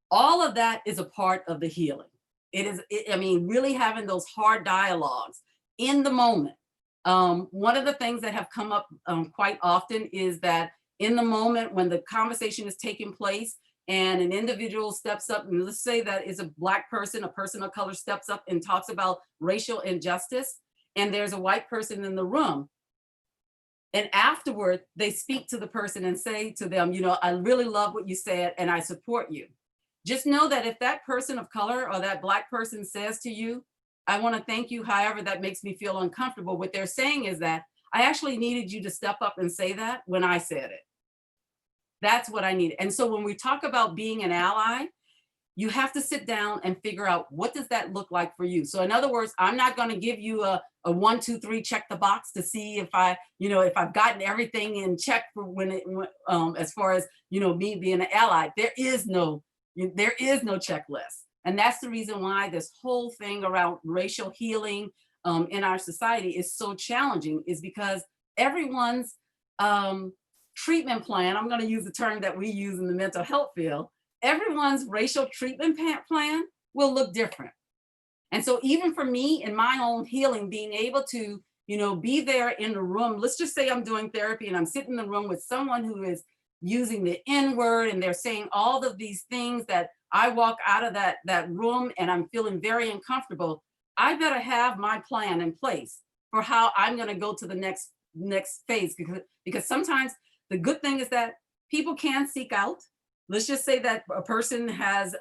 All of that is a part of the healing. I mean, really having those hard dialogues in the moment. One of the things that have come up quite often is that in the moment when the conversation is taking place and an individual steps up, and let's say that is a Black person, a person of color steps up and talks about racial injustice, and there's a white person in the room, and afterward they speak to the person and say to them, you know, I really love what you said and I support you. Just know that if that person of color or that Black person says to you, I want to thank you, however, that makes me feel uncomfortable, what they're saying is that I actually needed you to step up and say that when I said it. That's what I needed. And so when we talk about being an ally, you have to sit down and figure out, what does that look like for you? So in other words, I'm not going to give you a 1, 2, 3, check the box to see if if I've gotten everything in check for as far as, me being an ally. There is no checklist. And that's the reason why this whole thing around racial healing in our society is so challenging, is because everyone's treatment plan, I'm going to use the term that we use in the mental health field, everyone's racial treatment plan will look different. And so even for me in my own healing, being able to, be there in the room, let's just say I'm doing therapy and I'm sitting in the room with someone who is using the N-word and they're saying all of these things that I walk out of that room and I'm feeling very uncomfortable. I better have my plan in place for how I'm going to go to the next phase, because sometimes the good thing is that people can seek out. Let's just say that a person has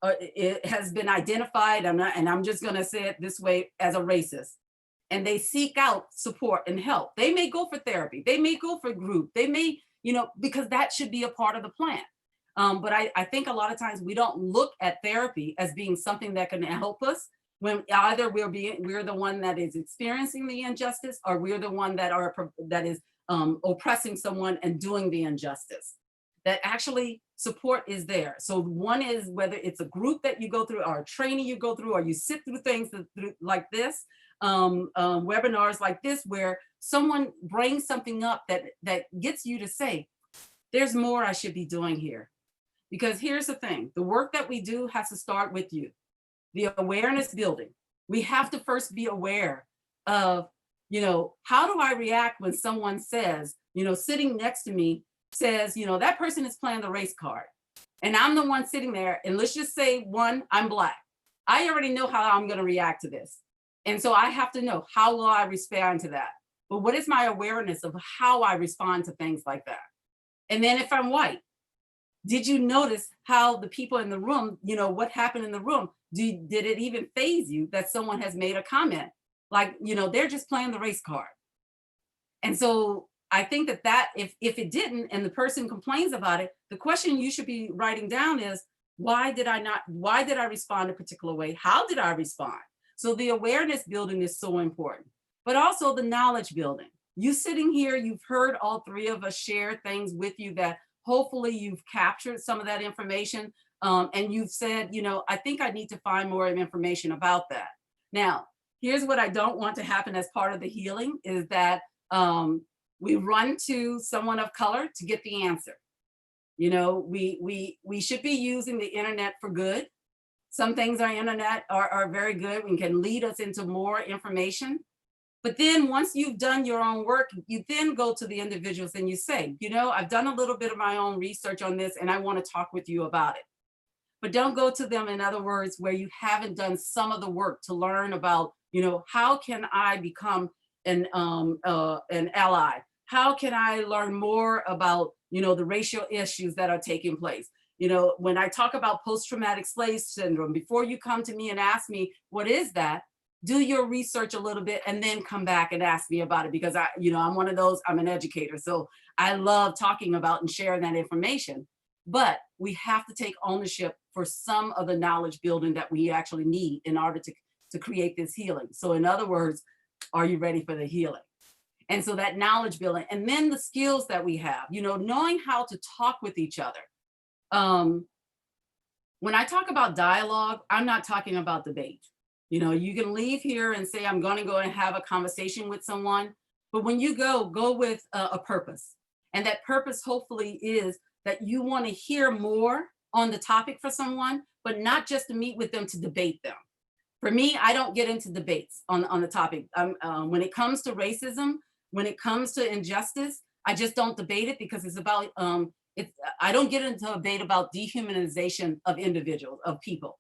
it has been identified, and I'm just going to say it this way, as a racist, and they seek out support and help. They may go for therapy. They may go for group. They may, because that should be a part of the plan. But I think a lot of times we don't look at therapy as being something that can help us, when either we're the one that is experiencing the injustice, or we're the one that is oppressing someone and doing the injustice. That actually support is there. So one is whether it's a group that you go through, or a training you go through, or you sit through things like this, webinars like this, where someone brings something up that gets you to say, there's more I should be doing here. Because here's the thing, the work that we do has to start with you. The awareness building. We have to first be aware of, how do I react when someone says, sitting next to me says, that person is playing the race card. And I'm the one sitting there, and let's just say, one, I'm Black. I already know how I'm going to react to this. And so I have to know, how will I respond to that? But what is my awareness of how I respond to things like that? And then if I'm white, did you notice how the people in the room, what happened in the room? Did it even faze you that someone has made a comment? Like, they're just playing the race card. And so I think that if it didn't, and the person complains about it, the question you should be writing down is, why did I respond a particular way? How did I respond? So the awareness building is so important, but also the knowledge building. You sitting here, you've heard all three of us share things with you that hopefully you've captured some of that information. And you've said, I think I need to find more information about that. Now, here's what I don't want to happen as part of the healing, is that we run to someone of color to get the answer. We should be using the internet for good. Some things on internet are very good and can lead us into more information. But then once you've done your own work, you then go to the individuals and you say, I've done a little bit of my own research on this and I want to talk with you about it. But don't go to them, in other words, where you haven't done some of the work to learn about, how can I become an ally? How can I learn more about, the racial issues that are taking place? When I talk about post-traumatic slave syndrome, before you come to me and ask me, what is that? Do your research a little bit and then come back and ask me about it, because I'm one of those, I'm an educator. So I love talking about and sharing that information, but we have to take ownership for some of the knowledge building that we actually need in order to create this healing. So in other words, are you ready for the healing? And so that knowledge building, and then the skills that we have, knowing how to talk with each other. When I talk about dialogue, I'm not talking about debate. You can leave here and say, I'm going to go and have a conversation with someone. But when you go with a purpose. And that purpose hopefully is that you want to hear more on the topic for someone, but not just to meet with them to debate them. For me, I don't get into debates on the topic. When it comes to racism, when it comes to injustice, I just don't debate it because it's about, I don't get into a debate about dehumanization of individuals, of people,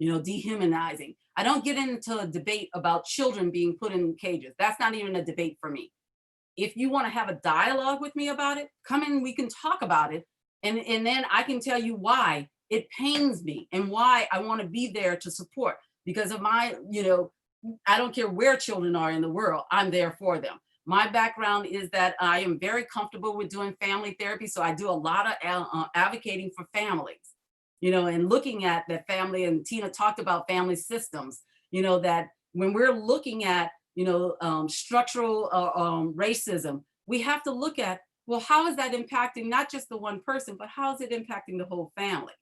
dehumanizing. I don't get into a debate about children being put in cages. That's not even a debate for me. If you want to have a dialogue with me about it, come in, we can talk about it. And then I can tell you why it pains me and why I want to be there to support. Because of my, I don't care where children are in the world, I'm there for them. My background is that I am very comfortable with doing family therapy. So I do a lot of advocating for families, and looking at that family, and Tina talked about family systems, that when we're looking at, structural racism, we have to look at, well, how is that impacting not just the one person, but how is it impacting the whole family?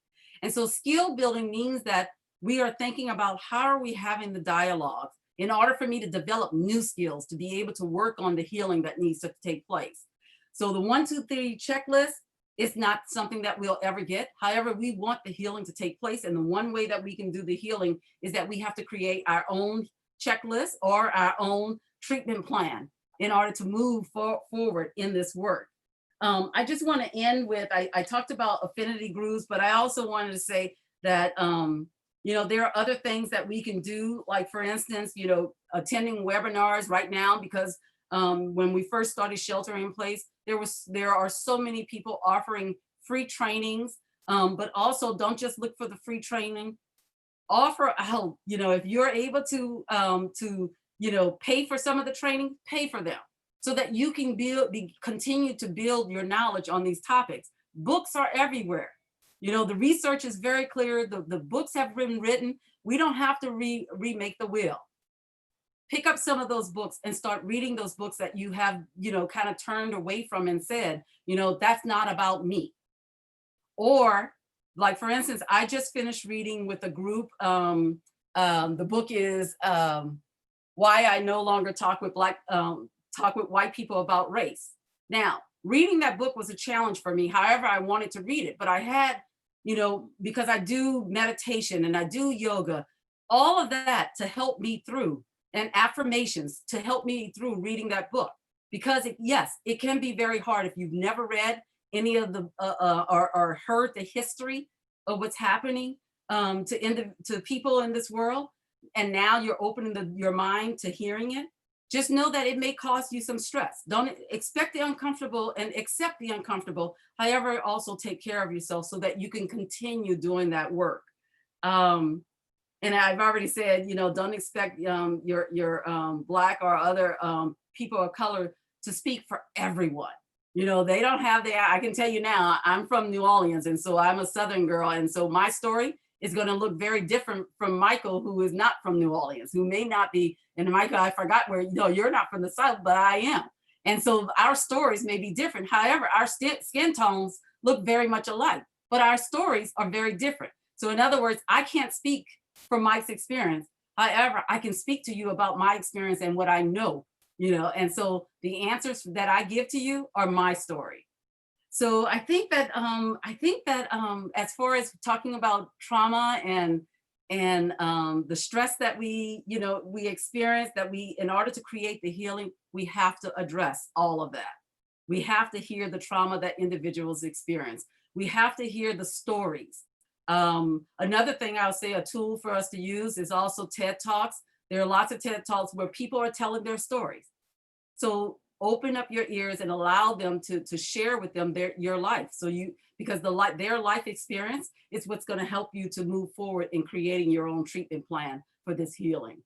And so skill building means that we are thinking about how are we having the dialogue in order for me to develop new skills to be able to work on the healing that needs to take place. So the 1, 2, 3 checklist is not something that we'll ever get. However, we want the healing to take place. And the one way that we can do the healing is that we have to create our own checklist or our own treatment plan in order to move forward in this work. I just want to end with, I talked about affinity groups, but I also wanted to say that, there are other things that we can do, like for instance, attending webinars right now, because when we first started sheltering in place, there are so many people offering free trainings, but also don't just look for the free training, offer help. If you're able to pay for some of the training, pay for them so that you can continue to build your knowledge on these topics. Books are everywhere. The research is very clear. The books have been written. We don't have to remake the wheel. Pick up some of those books and start reading those books that you have, kind of turned away from and said, that's not about me. Or like, for instance, I just finished reading with a group. The book is Why I No Longer Talk with White People About Race. Now, reading that book was a challenge for me. However, I wanted to read it, but I had, because I do meditation and I do yoga, all of that to help me through, and affirmations to help me through reading that book. Because it can be very hard if you've never read any of the, or heard the history of what's happening to people in this world. And now you're opening your mind to hearing it. Just know that it may cause you some stress. Don't expect the uncomfortable and accept the uncomfortable. However, also take care of yourself so that you can continue doing that work. And I've already said, don't expect your Black or other people of color to speak for everyone. They don't have I can tell you now, I'm from New Orleans, and so I'm a Southern girl. And so my story is going to look very different from Michael, who is not from New Orleans, who may not be. And Michael, I forgot where, you're not from the South, but I am. And so our stories may be different. However, our skin tones look very much alike, but our stories are very different. So in other words, I can't speak from Mike's experience. However, I can speak to you about my experience and what I know, and so the answers that I give to you are my story. So I think that as far as talking about trauma and the stress that we experience, that in order to create the healing, we have to address all of that. We have to hear the trauma that individuals experience. We have to hear the stories. Another thing I'll say, a tool for us to use is also TED Talks. There are lots of TED Talks where people are telling their stories. So open up your ears and allow them to share with them your life. Because their life experience is what's going to help you to move forward in creating your own treatment plan for this healing.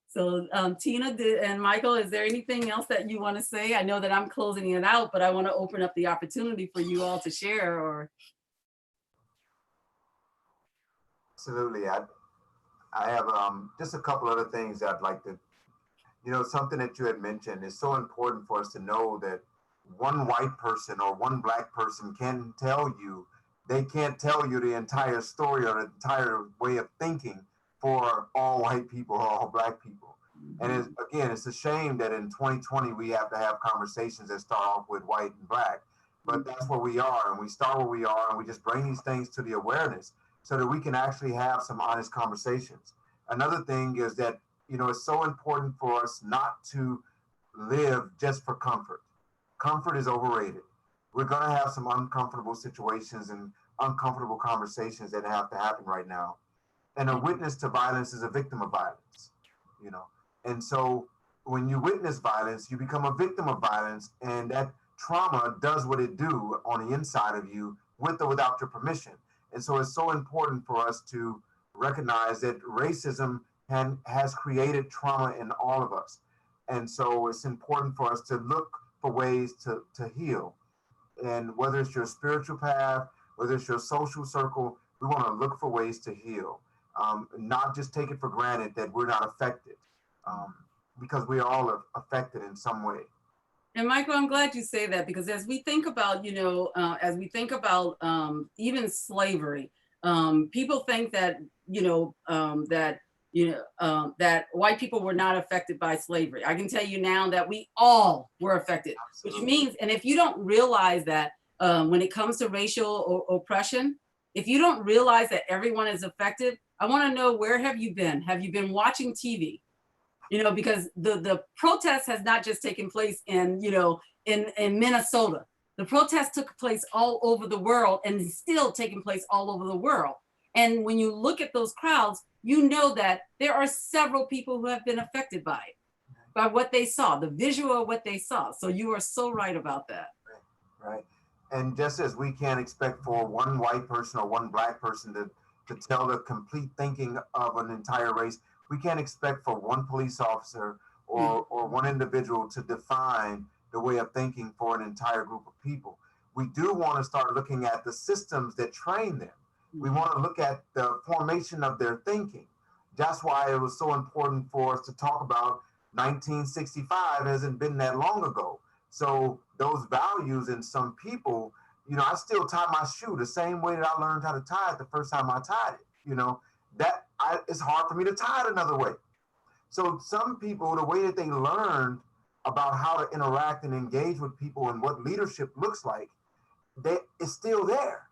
So Tina and Michael, is there anything else that you want to say? I know that I'm closing it out, but I want to open up the opportunity for you all to share. Or Absolutely. I have just a couple other things I'd like to Something that you had mentioned is so important for us to know that one white person or one black person they can't tell you the entire story or the entire way of thinking for all white people or all black people. And again, it's a shame that in 2020 we have to have conversations that start off with white and black, but that's where we are, and we start where we are, and we just bring these things to the awareness so that we can actually have some honest conversations. Another thing is that it's so important for us not to live just for comfort. Comfort is overrated. We're going to have some uncomfortable situations and uncomfortable conversations that have to happen right now. And a witness to violence is a victim of violence, you know. And so when you witness violence, you become a victim of violence, and that trauma does what it do on the inside of you with or without your permission. And so it's so important for us to recognize that racism has created trauma in all of us. And so it's important for us to look for ways to heal. And whether it's your spiritual path, whether it's your social circle, we want to look for ways to heal. Not just take it for granted that we're not affected, because we are all affected in some way. And Michael, I'm glad you say that, because as we think about, even slavery, people think that, that white people were not affected by slavery. I can tell you now that we all were affected, Absolutely. which means, and if you don't realize that when it comes to racial oppression, if you don't realize that everyone is affected, I want to know, where have you been? Have you been watching TV? Because the protest has not just taken place in Minnesota. The protest took place all over the world and is still taking place all over the world. And when you look at those crowds, you know that there are several people who have been affected by it, by what they saw, the visual of what they saw. So you are so right about that. Right. And just as we can't expect for one white person or one black person to tell the complete thinking of an entire race, we can't expect for one police officer or one individual to define the way of thinking for an entire group of people. We do want to start looking at the systems that train them. We want to look at the formation of their thinking. That's why it was so important for us to talk about 1965. Hasn't been that long ago. So those values in some people, I still tie my shoe the same way that I learned how to tie it the first time I tied it. It's hard for me to tie it another way. So some people, the way that they learned about how to interact and engage with people and what leadership looks like, it's still there.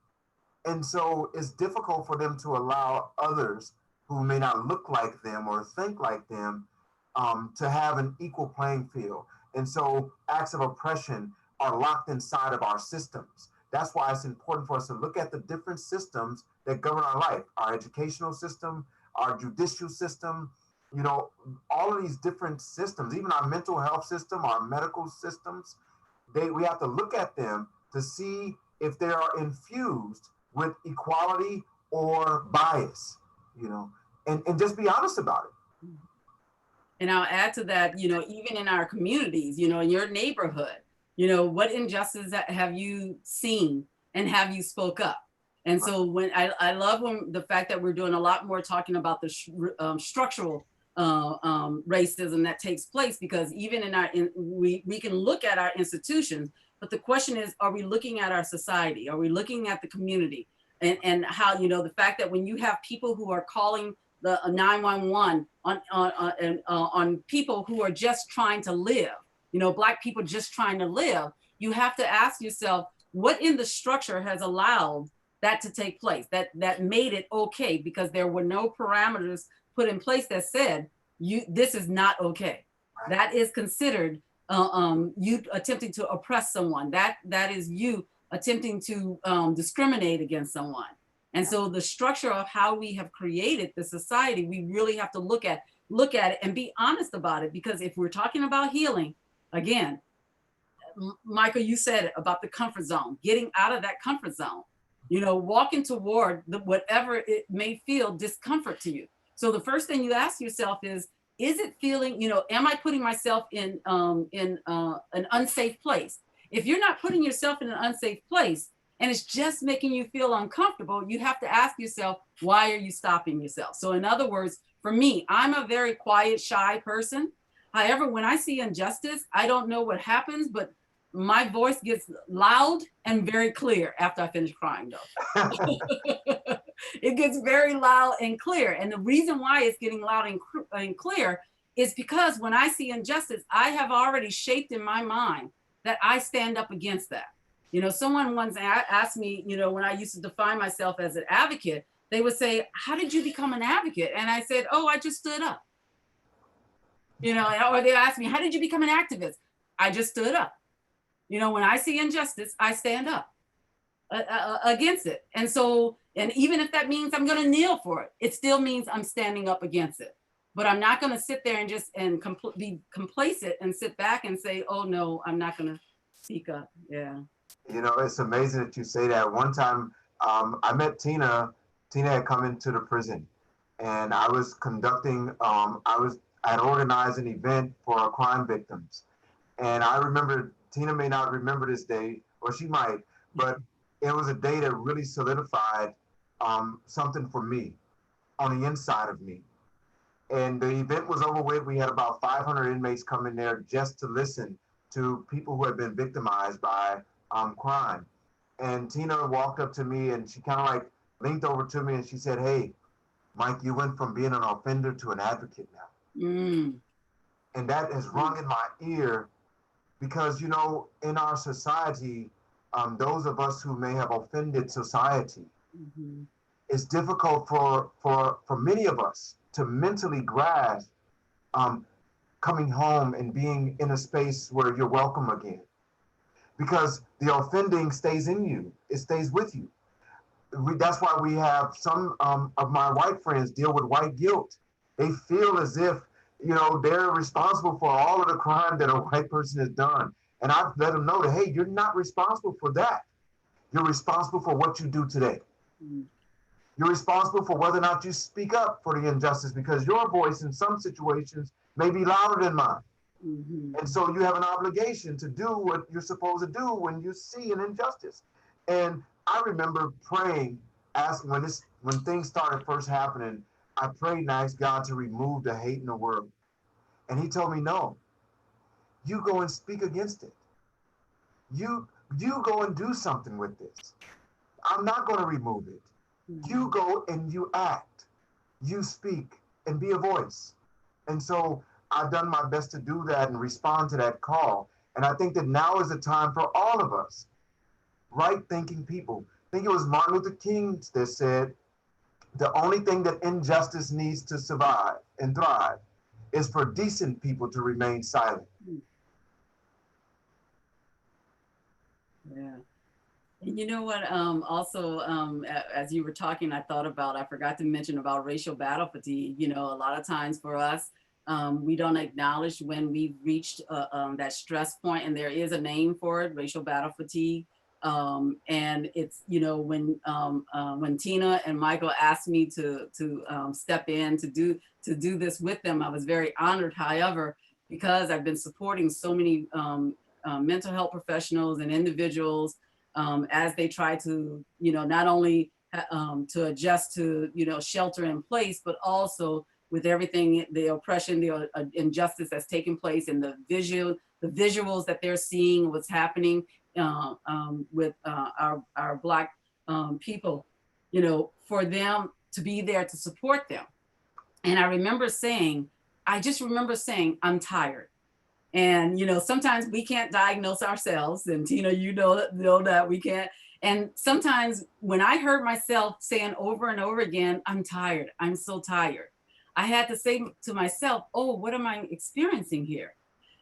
And so it's difficult for them to allow others who may not look like them or think like them to have an equal playing field. And so acts of oppression are locked inside of our systems. That's why it's important for us to look at the different systems that govern our life, our educational system, our judicial system, all of these different systems, even our mental health system, our medical systems, we have to look at them to see if they are infused with equality or bias, and just be honest about it. And I'll add to that, even in our communities, in your neighborhood, what injustices have you seen and have you spoke up? And so when I love the fact that we're doing a lot more talking about the structural racism that takes place, because even we can look at our institutions, but the question is, are we looking at our society? Are we looking at the community? And how, the fact that when you have people who are calling the 911 on people who are just trying to live, Black people just trying to live, you have to ask yourself, what in the structure has allowed that to take place, that made it okay? Because there were no parameters put in place that said, this is not okay. That is considered you attempting to oppress someone. That is you attempting to discriminate against someone. And so the structure of how we have created the society, we really have to look at it and be honest about it. Because if we're talking about healing, again, Michael, you said it about the comfort zone, getting out of that comfort zone, walking toward whatever it may feel discomfort to you. So the first thing you ask yourself is it feeling, am I putting myself in an unsafe place? If you're not putting yourself in an unsafe place and it's just making you feel uncomfortable, you have to ask yourself, why are you stopping yourself? So in other words, for me, I'm a very quiet, shy person. However, when I see injustice, I don't know what happens, but my voice gets loud and very clear after I finish crying though. It gets very loud and clear. And the reason why it's getting loud and clear is because when I see injustice, I have already shaped in my mind that I stand up against that. You know, someone once asked me, you know, when I used to define myself as an advocate, they would say, how did you become an advocate? And I said, oh, I just stood up. You know, or they asked me, how did you become an activist? I just stood up. You know, when I see injustice, I stand up against it. And so, and even if that means I'm going to kneel for it, it still means I'm standing up against it. But I'm not going to sit there and just be complacent and sit back and say, oh no, I'm not going to speak up. Yeah. You know, it's amazing that you say that. One time I met Tina. Tina had come into the prison, and I was conducting, I had organized an event for our crime victims. And I remember, Tina may not remember this day, or she might, but it was a day that really solidified something for me on the inside of me. And the event was over with. We had about 500 inmates come in there just to listen to people who had been victimized by crime. And Tina walked up to me and she kind of like leaned over to me and she said, hey, Mike, you went from being an offender to an advocate now. Mm. And that has rung in my ear because, you know, in our society, those of us who may have offended society, Mm-hmm. it's difficult for many of us to mentally grasp coming home and being in a space where you're welcome again. Because the offending stays in you, it stays with you. That's why we have some of my white friends deal with white guilt. They feel as if, you know, they're responsible for all of the crime that a white person has done. And I've let them know that, hey, you're not responsible for that. You're responsible for what you do today. Mm. You're responsible for whether or not you speak up for the injustice because your voice in some situations may be louder than mine. Mm-hmm. And so you have an obligation to do what you're supposed to do when you see an injustice. And I remember praying, asking when things started first happening, I prayed and asked God to remove the hate in the world. And he told me, no, you go and speak against it. You go and do something with this. I'm not going to remove it. You go and you act, you speak and be a voice. And so I've done my best to do that and respond to that call. And I think that now is the time for all of us, right thinking people. I think it was Martin Luther King that said, the only thing that injustice needs to survive and thrive is for decent people to remain silent. Yeah. You know what, also, as you were talking, I forgot to mention about racial battle fatigue. You know, a lot of times for us, we don't acknowledge when we've reached that stress point, and there is a name for it, racial battle fatigue. And it's, you know, when Tina and Michael asked me to step in to do this with them, I was very honored. However, because I've been supporting so many mental health professionals and individuals as they try to, you know, not only to adjust to, you know, shelter in place, but also with everything, the oppression, the injustice that's taking place, and the visuals that they're seeing, what's happening with our Black people, you know, for them to be there to support them. And I just remember saying, I'm tired. And, you know, sometimes we can't diagnose ourselves. And Tina, you know that we can't. And sometimes when I heard myself saying over and over again, I'm tired, I'm so tired, I had to say to myself, oh, what am I experiencing here?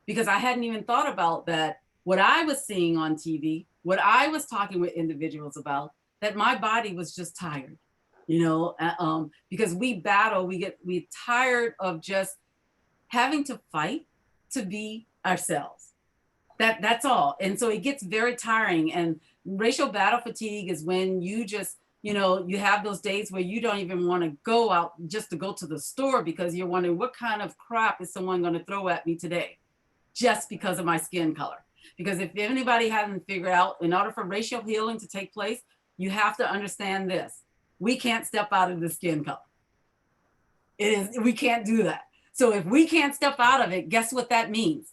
Because I hadn't even thought about that, what I was seeing on TV, what I was talking with individuals about, that my body was just tired, you know, because we tired of just having to fight to be ourselves. That's all. And so it gets very tiring. And racial battle fatigue is when you just, you know, you have those days where you don't even want to go out just to go to the store because you're wondering what kind of crap is someone going to throw at me today just because of my skin color. Because if anybody hasn't figured out, in order for racial healing to take place, you have to understand this. We can't step out of the skin color. We can't do that. So if we can't step out of it, guess what that means?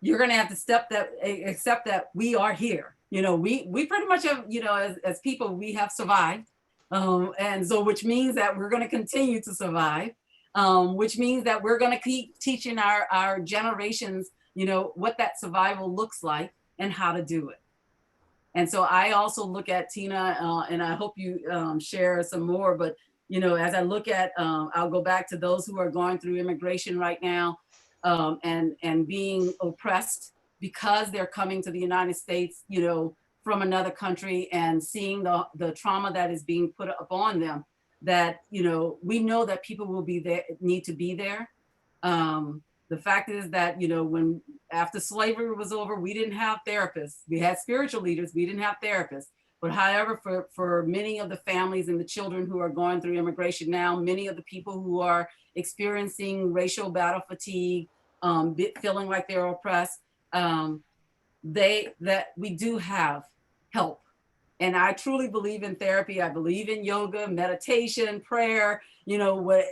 You're going to have to accept that we are here. You know, we pretty much have, you know, as people, we have survived. And so, which means that we're going to continue to survive, which means that we're going to keep teaching our generations, you know, what that survival looks like and how to do it. And so I also look at Tina, and I hope you share some more, but, you know, as I look at, I'll go back to those who are going through immigration right now, and being oppressed because they're coming to the United States, you know, from another country, and seeing the trauma that is being put upon them, that, you know, we know that people will be there, need to be there. The fact is that, you know, when after slavery was over, we didn't have therapists. We had spiritual leaders, we didn't have therapists. But however, for many of the families and the children who are going through immigration now, many of the people who are experiencing racial battle fatigue, feeling like they're oppressed, that we do have help. And I truly believe in therapy. I believe in yoga, meditation, prayer, you know,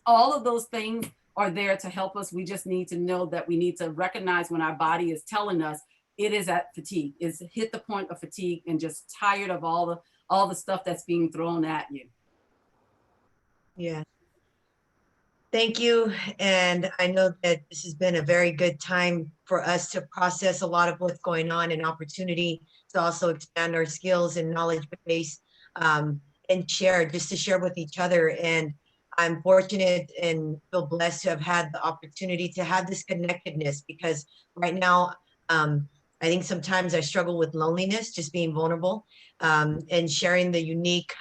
all of those things are there to help us. We just need to know that we need to recognize when our body is telling us it is at fatigue, is hit the point of fatigue and just tired of all the stuff that's being thrown at you. Yeah. Thank you. And I know that this has been a very good time for us to process a lot of what's going on, and opportunity to also expand our skills and knowledge base, and share, just to share with each other. And I'm fortunate and feel blessed to have had the opportunity to have this connectedness, because right now, I think sometimes I struggle with loneliness, just being vulnerable, and sharing the unique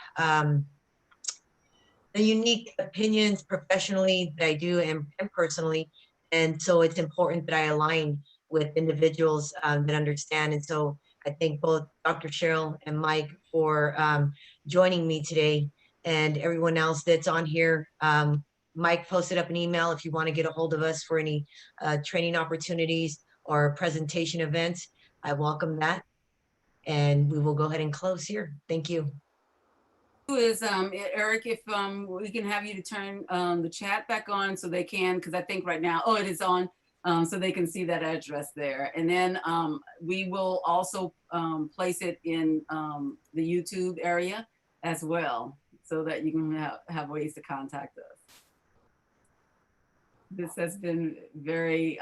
opinions professionally that I do, and personally. And so it's important that I align with individuals that understand. And so I thank both Dr. Cheryl and Mike for joining me today, and everyone else that's on here. Mike posted up an email if you want to get a hold of us for any training opportunities or presentation events. I welcome that. And we will go ahead and close here. Thank you. Is Eric, if we can have you to turn the chat back on so they can, because I think right now, it is on, so they can see that address there. And then we will also place it in the YouTube area as well, so that you can have ways to contact us. This has been very,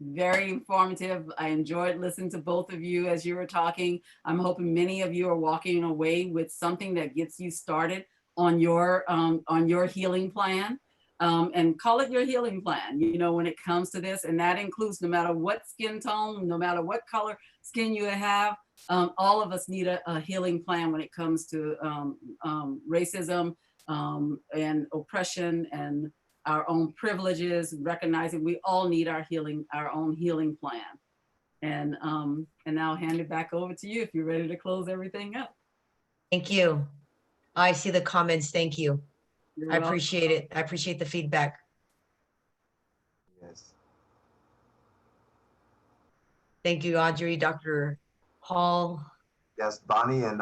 very informative. I enjoyed listening to both of you as you were talking. I'm hoping many of you are walking away with something that gets you started on your healing plan, and call it your healing plan, you know, when it comes to this. And that includes no matter what skin tone, no matter what color skin you have, all of us need a healing plan when it comes to racism and oppression and our own privileges, recognizing we all need our own healing plan. And now I'll hand it back over to you if you're ready to close everything up. Thank you. I see the comments. Thank you. You're I appreciate it. I appreciate the feedback. Yes. Thank you, Audrey, Dr. Hall. That's Bonnie and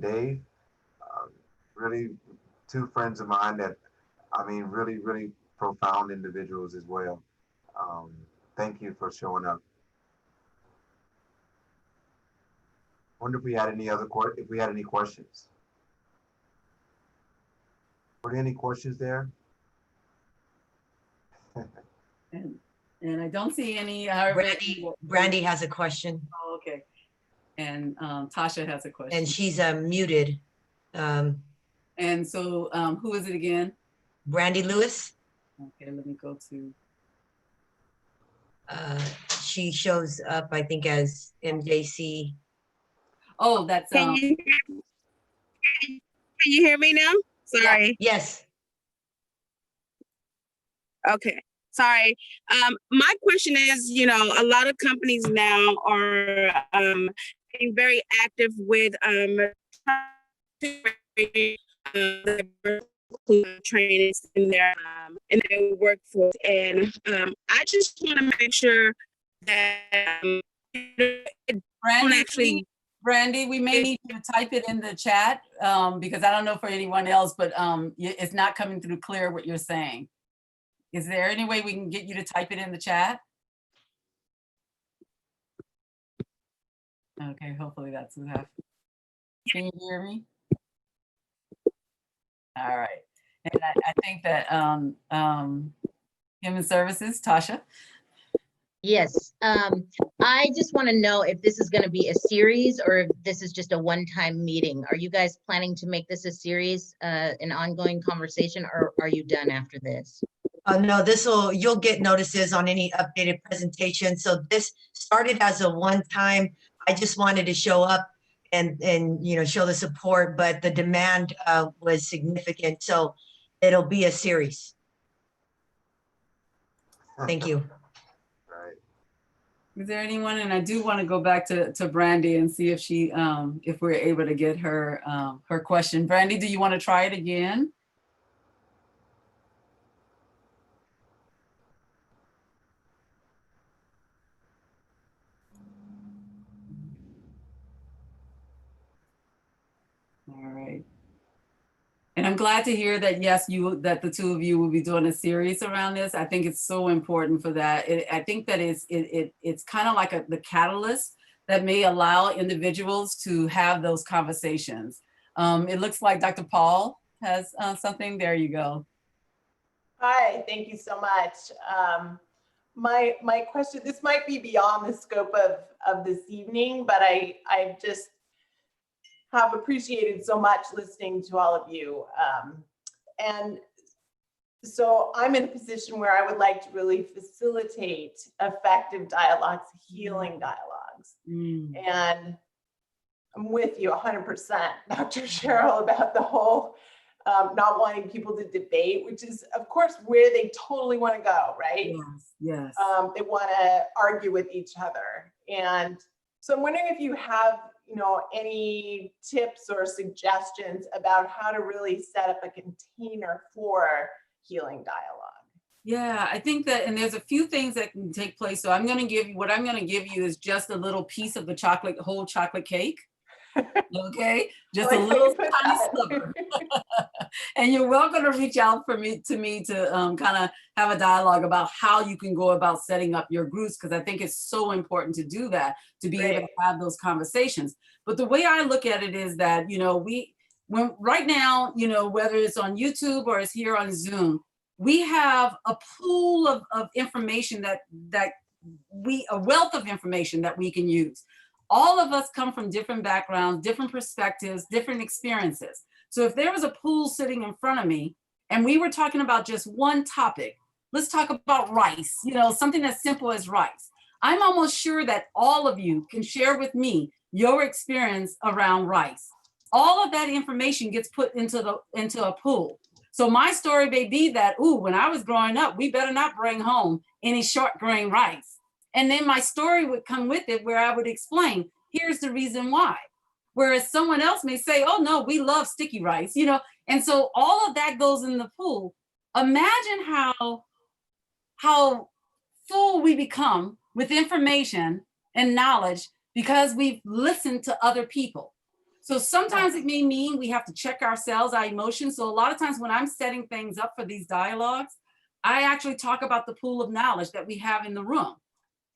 Dave. Really two friends of mine that, I mean, really, really profound individuals as well. Thank you for showing up. Wonder if we had any questions. Were there any questions there? And I don't see any. Brandy has a question. Oh, okay. And Tasha has a question. And she's muted. And so who is it again? Brandy Lewis. Okay, let me go to. She shows up, I think, as MJC. Oh, that's. Can you hear me now? Sorry. Yeah. Yes. Okay. Sorry. My question is, you know, a lot of companies now are being very active with trainings in their workforce, and I just want to make sure that Brandy, we may need to type it in the chat because I don't know for anyone else, but it's not coming through clear what you're saying. Is there any way we can get you to type it in the chat? Okay, hopefully that's enough. Can you hear me? All right. And I think that Human Services, Tasha. Yes, I just want to know if this is going to be a series or if this is just a one-time meeting. Are you guys planning to make this a series, an ongoing conversation, or are you done after this? No, you'll get notices on any updated presentation. So this started as a one-time, I just wanted to show up and show the support, but the demand was significant. So it'll be a series. Thank you. Right. Is there anyone? And I do want to go back to Brandy and see if she, if we're able to get her, her question. Brandy, do you want to try it again? All right. And I'm glad to hear that, yes, that the two of you will be doing a series around this. I think it's so important for that. I think that it's kind of like the catalyst that may allow individuals to have those conversations. It looks like Dr. Paul has something. There you go. Hi, thank you so much. My question, this might be beyond the scope of this evening, but I just have appreciated so much listening to all of you. And so I'm in a position where I would like to really facilitate effective dialogues, healing dialogues. And I'm with you 100%, Dr. Cheryl, about the whole not wanting people to debate, which is of course where they totally want to go, right? Yes, yes. They want to argue with each other. And so I'm wondering if you have, any tips or suggestions about how to really set up a container for healing dialogue. Yeah, I think that, and there's a few things that can take place. So what I'm going to give you is just a little piece of the whole chocolate cake. Okay, just a little tiny sliver. And you're welcome to reach out to me to kind of have a dialogue about how you can go about setting up your groups, because I think it's so important to do that, to be able to have those conversations. But the way I look at it is that, right now, whether it's on YouTube or it's here on Zoom, we have a pool of information a wealth of information that we can use. All of us come from different backgrounds, different perspectives, different experiences. So if there was a pool sitting in front of me and we were talking about just one topic, let's talk about rice, something as simple as rice. I'm almost sure that all of you can share with me your experience around rice. All of that information gets put into a pool. So my story may be that, when I was growing up, we better not bring home any short grain rice. And then my story would come with it where I would explain, here's the reason why. Whereas someone else may say, oh no, we love sticky rice, And so all of that goes in the pool. Imagine how full we become with information and knowledge because we've listened to other people. So sometimes it may mean we have to check ourselves, our emotions. So a lot of times when I'm setting things up for these dialogues, I actually talk about the pool of knowledge that we have in the room.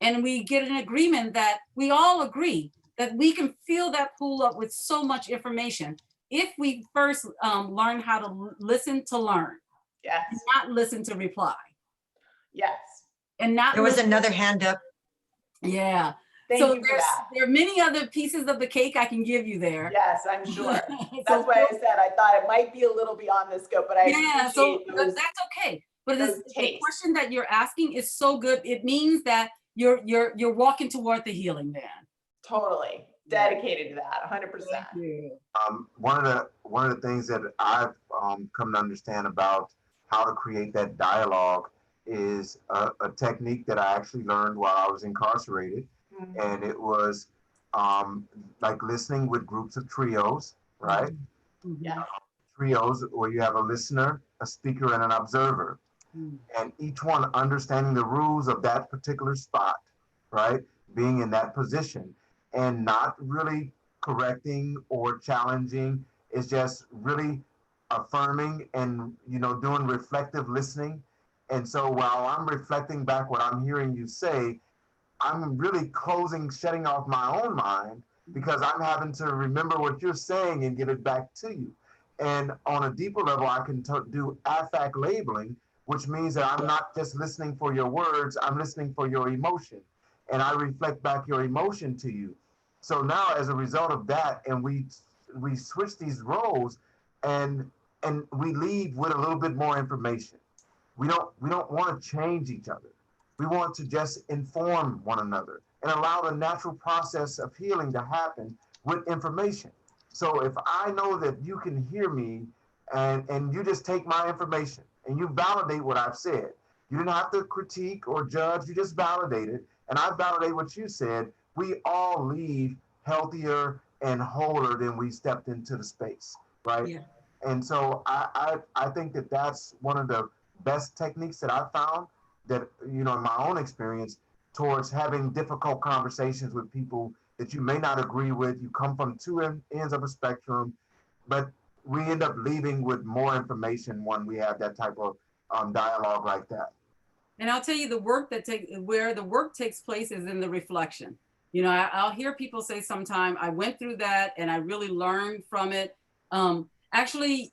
And we get an agreement that we all agree that we can fill that pool up with so much information if we first learn how to listen to learn. Yes. Not listen to reply. Yes. And not There was another hand up. Yeah. Thank so you for that. There are many other pieces of the cake I can give you there. Yes, I'm sure. That's why I said I thought it might be a little beyond the scope, but I appreciate those, that's okay. But the takes. question that you're asking is so good. It means that you're walking toward the healing then. Totally dedicated to that, 100%. Thank you. One of the things that I've come to understand about how to create that dialogue is a technique that I actually learned while I was incarcerated, and it was like listening with groups of trios, right? Yeah. Trios where you have a listener, a speaker, and an observer. And each one understanding the rules of that particular spot, right? Being in that position and not really correcting or challenging. It's just really affirming and, doing reflective listening And so while I'm reflecting back what I'm hearing you say, I'm really shutting off my own mind because I'm having to remember what you're saying and give it back to you. And on a deeper level, I can do affect labeling, which means that I'm not just listening for your words, I'm listening for your emotion. And I reflect back your emotion to you. So now as a result of that, and we switch these roles and we leave with a little bit more information. We don't want to change each other. We want to just inform one another and allow the natural process of healing to happen with information. So if I know that you can hear me and you just take my information and you validate what I've said, you didn't have to critique or judge, you just validate it, and I validate what you said, we all leave healthier and wholer than we stepped into the space, right? Yeah. And so I think that that's one of the best techniques that I've found that, in my own experience towards having difficult conversations with people that you may not agree with. You come from two ends of a spectrum, but we end up leaving with more information when we have that type of dialogue like that. And I'll tell you, where the work takes place is in the reflection. I'll hear people say sometime, I went through that and I really learned from it. Actually,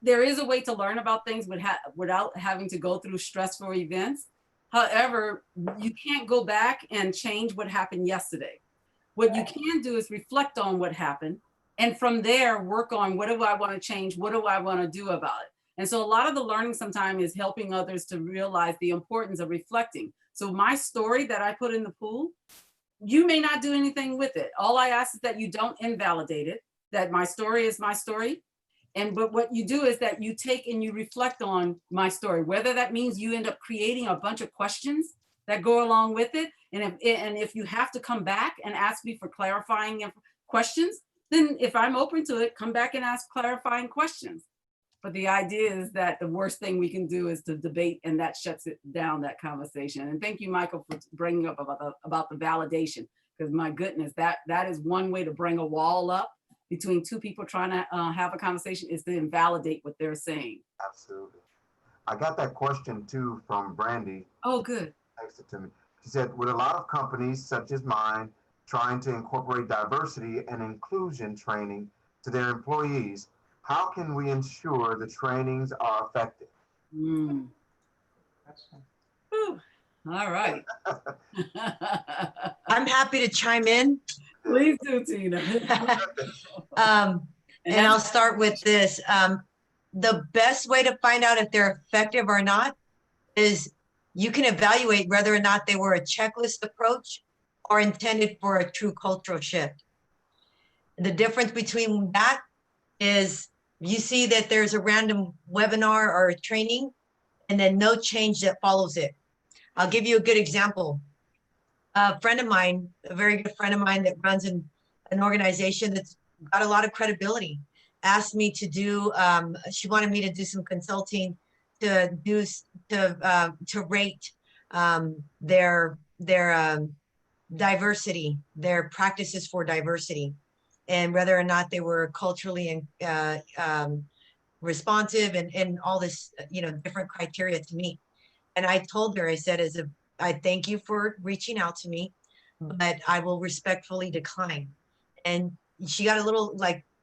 there is a way to learn about things without having to go through stressful events. However, you can't go back and change what happened yesterday. What you can do is reflect on what happened, and from there, work on what do I want to change? What do I want to do about it? And so a lot of the learning sometimes is helping others to realize the importance of reflecting. So my story that I put in the pool, you may not do anything with it. All I ask is that you don't invalidate it, that my story is my story. But what you do is that you take and you reflect on my story, whether that means you end up creating a bunch of questions that go along with it. And if you have to come back and ask me for clarifying questions, then if I'm open to it, come back and ask clarifying questions. But the idea is that the worst thing we can do is to debate, and that shuts it down, that conversation. And thank you, Michael, for bringing up about the validation, because my goodness, that is one way to bring a wall up between two people trying to have a conversation, is to invalidate what they're saying. Absolutely. I got that question too from Brandy. Oh, good. Texted to me. She said, with a lot of companies such as mine trying to incorporate diversity and inclusion training to their employees, how can we ensure the trainings are effective? Mm. Whew. All right. I'm happy to chime in. Please do, Tina. And I'll start with this. The best way to find out if they're effective or not is you can evaluate whether or not they were a checklist approach or intended for a true cultural shift. The difference between that is you see that there's a random webinar or a training and then no change that follows it. I'll give you a good example. A friend of mine, a very good friend of mine that runs an organization that's got a lot of credibility, asked me to do, she wanted me to do some consulting to rate their diversity, their practices for diversity, and whether or not they were culturally responsive and all this, different criteria to meet. And I told her, I said, I thank you for reaching out to me, but I will respectfully decline. And she got a little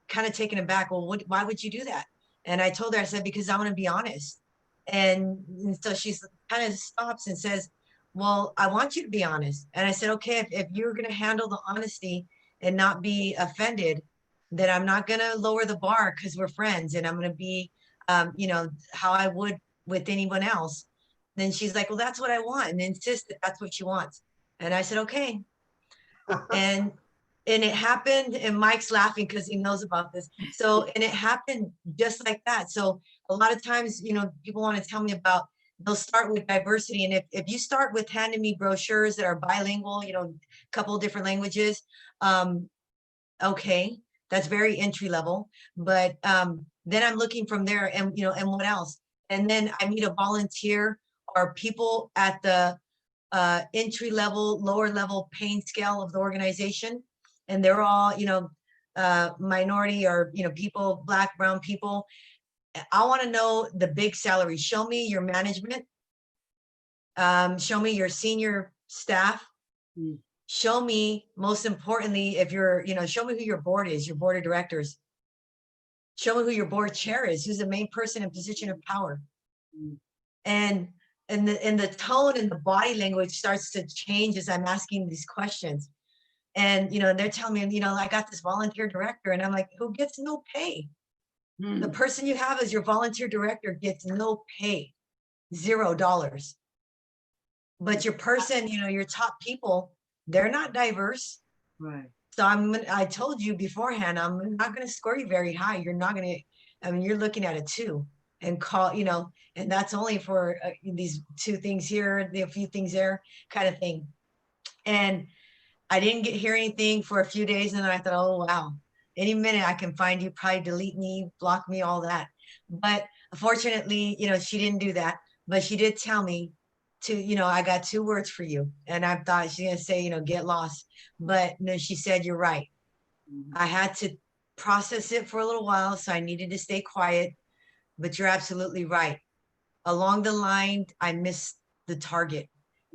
kind of taken aback. Well, why would you do that? And I told her, I said, because I want to be honest. And so she's kind of stops and says, well, I want you to be honest. And I said, okay, if you're going to handle the honesty and not be offended, then I'm not going to lower the bar because we're friends and I'm going to be, how I would with anyone else. Then she's like, well, that's what I want, and insist that that's what she wants. And I said, okay. and it happened, and Mike's laughing because he knows about this. So, and it happened just like that. So a lot of times, people want to tell me about, they'll start with diversity. And if you start with handing me brochures that are bilingual, a couple of different languages, okay, that's very entry level. But then I'm looking from there and, and what else? And then I meet a volunteer or people at the entry level, lower level paying scale of the organization. And they're all, minority or, people, Black, brown people. I want to know the big salary. Show me your management Show me your senior staff. Mm. Show me, most importantly, if you're, show me who your board is, your board of directors. Show me who your board chair is, who's the main person in position of power. Mm. And the tone and the body language starts to change as I'm asking these questions. And, they're telling me, I got this volunteer director, and I'm like, who gets no pay? Mm. The person you have as your volunteer director gets no pay, $0. But your person, your top people, they're not diverse. Right. So I told you beforehand, I'm not going to score you very high. You're not going to, you're looking at a 2 and and that's only for these 2 things here, a few things there kind of thing. And I didn't hear anything for a few days. And then I thought, oh, wow, any minute I can find you, probably delete me, block me, all that. But fortunately, she didn't do that, but she did tell me I got 2 words for you. And I thought she's going to say, get lost. But no, she said, you're right. Mhm. I had to process it for a little while, so I needed to stay quiet. But you're absolutely right. Along the line, I missed the target.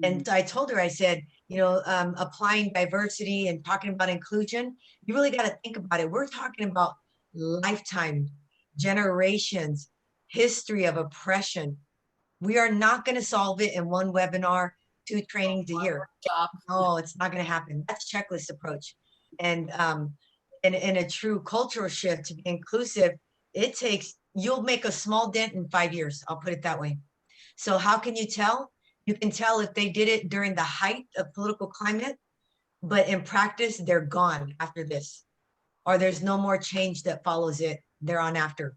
And I told her, I said, applying diversity and talking about inclusion, you really got to think about it. We're talking about lifetime, generations, history of oppression. We are not going to solve it in 1 webinar, 2 trainings a year. No, it's not going to happen. That's checklist approach. And in a true cultural shift to be inclusive, you'll make a small dent in 5 years. I'll put it that way. So how can you tell? You can tell if they did it during the height of political climate, but in practice, they're gone after this, or there's no more change that follows it. They're on after.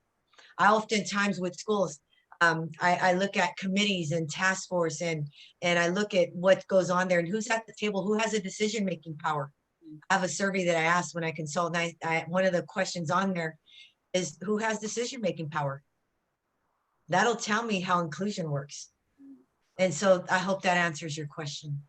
I oftentimes with schools, I look at committees and task force and I look at what goes on there and who's at the table, who has a decision-making power. I have a survey that I asked when I consult, and one of the questions on there is who has decision-making power. That'll tell me how inclusion works. And so I hope that answers your question.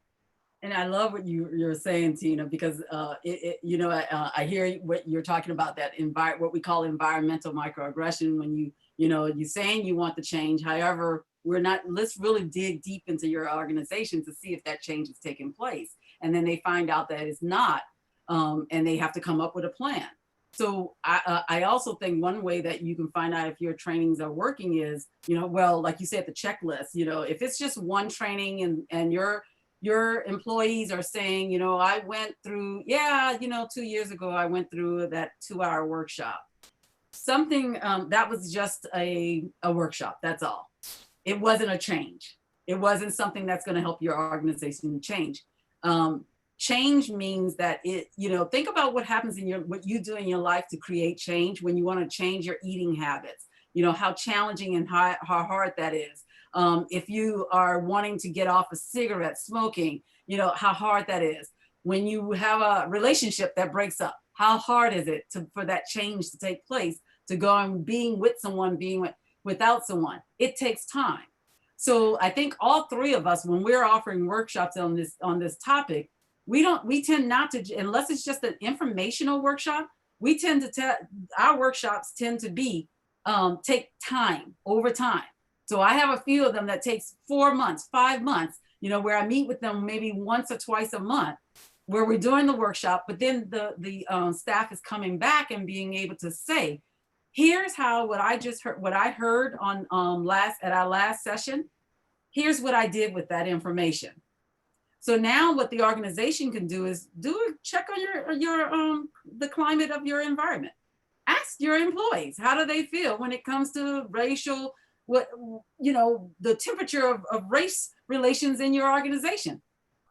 And I love what you're saying, Tina, because I hear what you're talking about, that what we call environmental microaggression. When you're saying you want the change, however, let's really dig deep into your organization to see if that change is taking place. And then they find out that it's not, and they have to come up with a plan. So I also think one way that you can find out if your trainings are working is, like you said, the checklist. If it's just 1 training and your employees are saying, I went through, 2 years ago, I went through that 2-hour workshop. Something that was just a workshop, that's all. It wasn't a change. It wasn't something that's going to help your organization change. Change means that think about what happens what you do in your life to create change when you want to change your eating habits, how challenging and how hard that is. If you are wanting to get off of cigarette smoking, how hard that is. When you have a relationship that breaks up, how hard is it for that change to take place, to go and being with someone, without someone? It takes time. So I think all 3 of us, when we're offering workshops on this topic, we tend not to, unless it's just an informational workshop, our workshops tend to be, take time, over time. So I have a few of them that takes 4 months, 5 months, where I meet with them maybe once or twice a month, where we're doing the workshop, but then the staff is coming back and being able to say, here's what I heard on at our last session. Here's what I did with that information. So now what the organization can do is check on the climate of your environment. Ask your employees, how do they feel when it comes to racial, the temperature of race relations in your organization?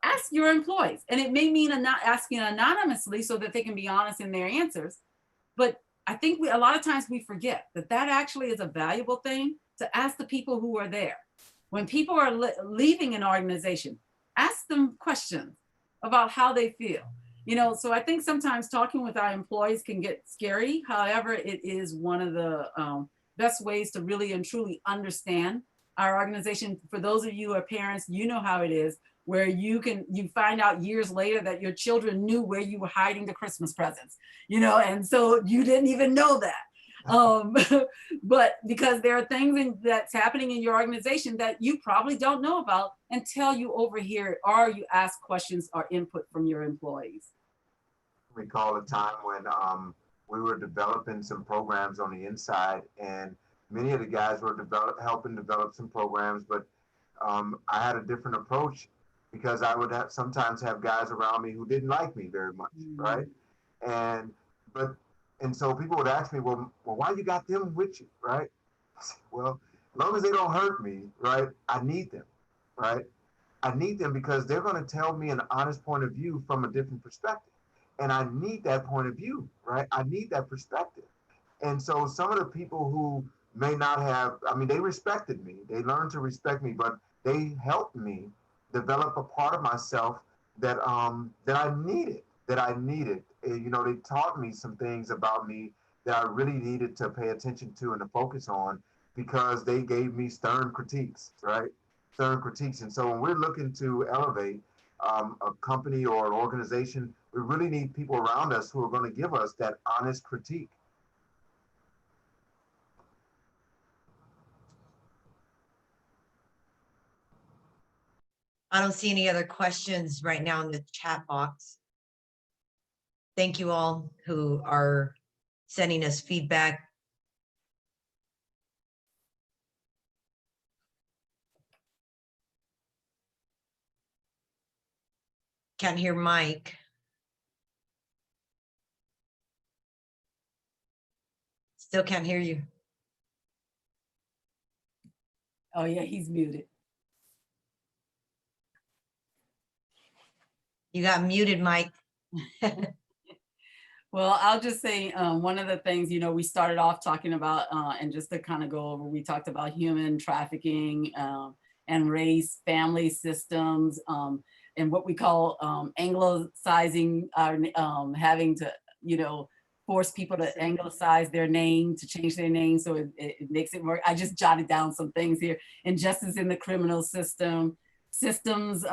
Ask your employees. And it may mean not asking anonymously so that they can be honest in their answers. But I think a lot of times we forget that actually is a valuable thing to ask the people who are there. When people are leaving an organization, ask them questions about how they feel. So I think sometimes talking with our employees can get scary. However, it is one of the best ways to really and truly understand our organization. For those of you who are parents, how it is, where you find out years later that your children knew where you were hiding the Christmas presents, and so you didn't even know that. um, but because there are things that's happening in your organization that you probably don't know about until you overhear it or you ask questions or input from your employees. Recall a time when we were developing some programs on the inside, and many of the guys were helping develop some programs, but I had a different approach because I would sometimes have guys around me who didn't like me very much, right? And so people would ask me, well, why you got them with you, right? I said, well, as long as they don't hurt me, right? I need them, right? I need them because they're going to tell me an honest point of view from a different perspective. And I need that point of view, right? I need that perspective. And so some of the people who may not have, I mean, they respected me. They learned to respect me, but they helped me develop a part of myself that that I needed. You know, they taught me some things about me that I really needed to pay attention to and to focus on because they gave me stern critiques, right? Stern critiques. And so when we're looking to elevate a company or an organization, we really need people around us who are going to give us that honest critique. I don't see any other questions right now in the chat box. Thank you all who are sending us feedback. Can't hear Mike. Still can't hear you. Oh yeah, he's muted. You got muted, Mike. Well, I'll just say one of the things, you know, we started off talking about, and just to kind of go over, we talked about human trafficking and race, family systems, and what we call anglicizing, having to, you know, force people to anglicize their name, to change their name so it makes it work. I just jotted down some things here. Injustice in the criminal system, systems.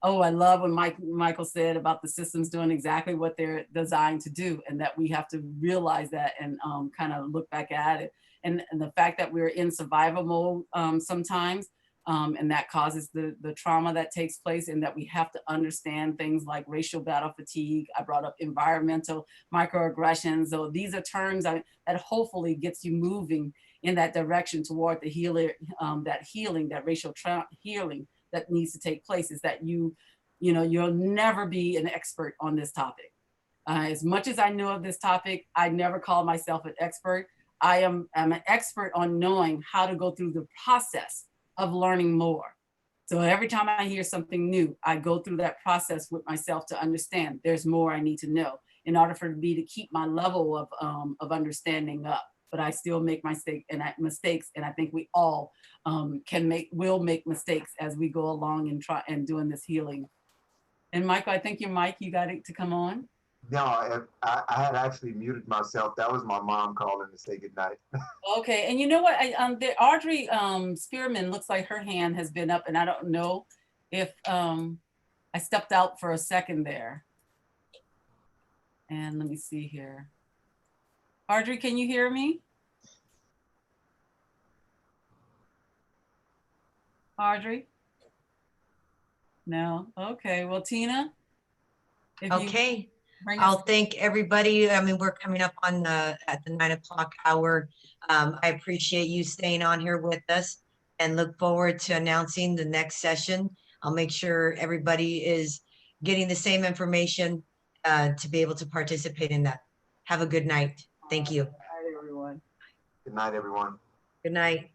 Oh, I love when Michael said about the systems doing exactly what they're designed to do, and that we have to realize that and kind of look back at it. And the fact that we're in survival mode sometimes, and that causes the trauma that takes place, and that we have to understand things like racial battle fatigue. I brought up environmental microaggressions. So these are terms that hopefully gets you moving in that direction toward the healing, that racial healing that needs to take place. Is that you know, you'll never be an expert on this topic. As much as I know of this topic, I never call myself an expert. I'm an expert on knowing how to go through the process of learning more. So every time I hear something new, I go through that process with myself to understand there's more I need to know in order for me to keep my level of understanding up. But I still make mistakes, and I think we all will make mistakes as we go along and try and doing this healing. And Michael, I think your mic, you got it to come on. No, I had actually muted myself. That was my mom calling to say goodnight. Okay, and you know what? Audrey Spearman looks like her hand has been up, and I don't know if I stepped out for a second there. And let me see here. Audrey, can you hear me? Audrey? No. Okay. Well, Tina. Okay. I'll thank everybody. I mean, we're coming up on at the 9 o'clock hour. I appreciate you staying on here with us and look forward to announcing the next session. I'll make sure everybody is getting the same information to be able to participate in that. Have a good night. Thank you. Good night, everyone. Good night, everyone. Good night.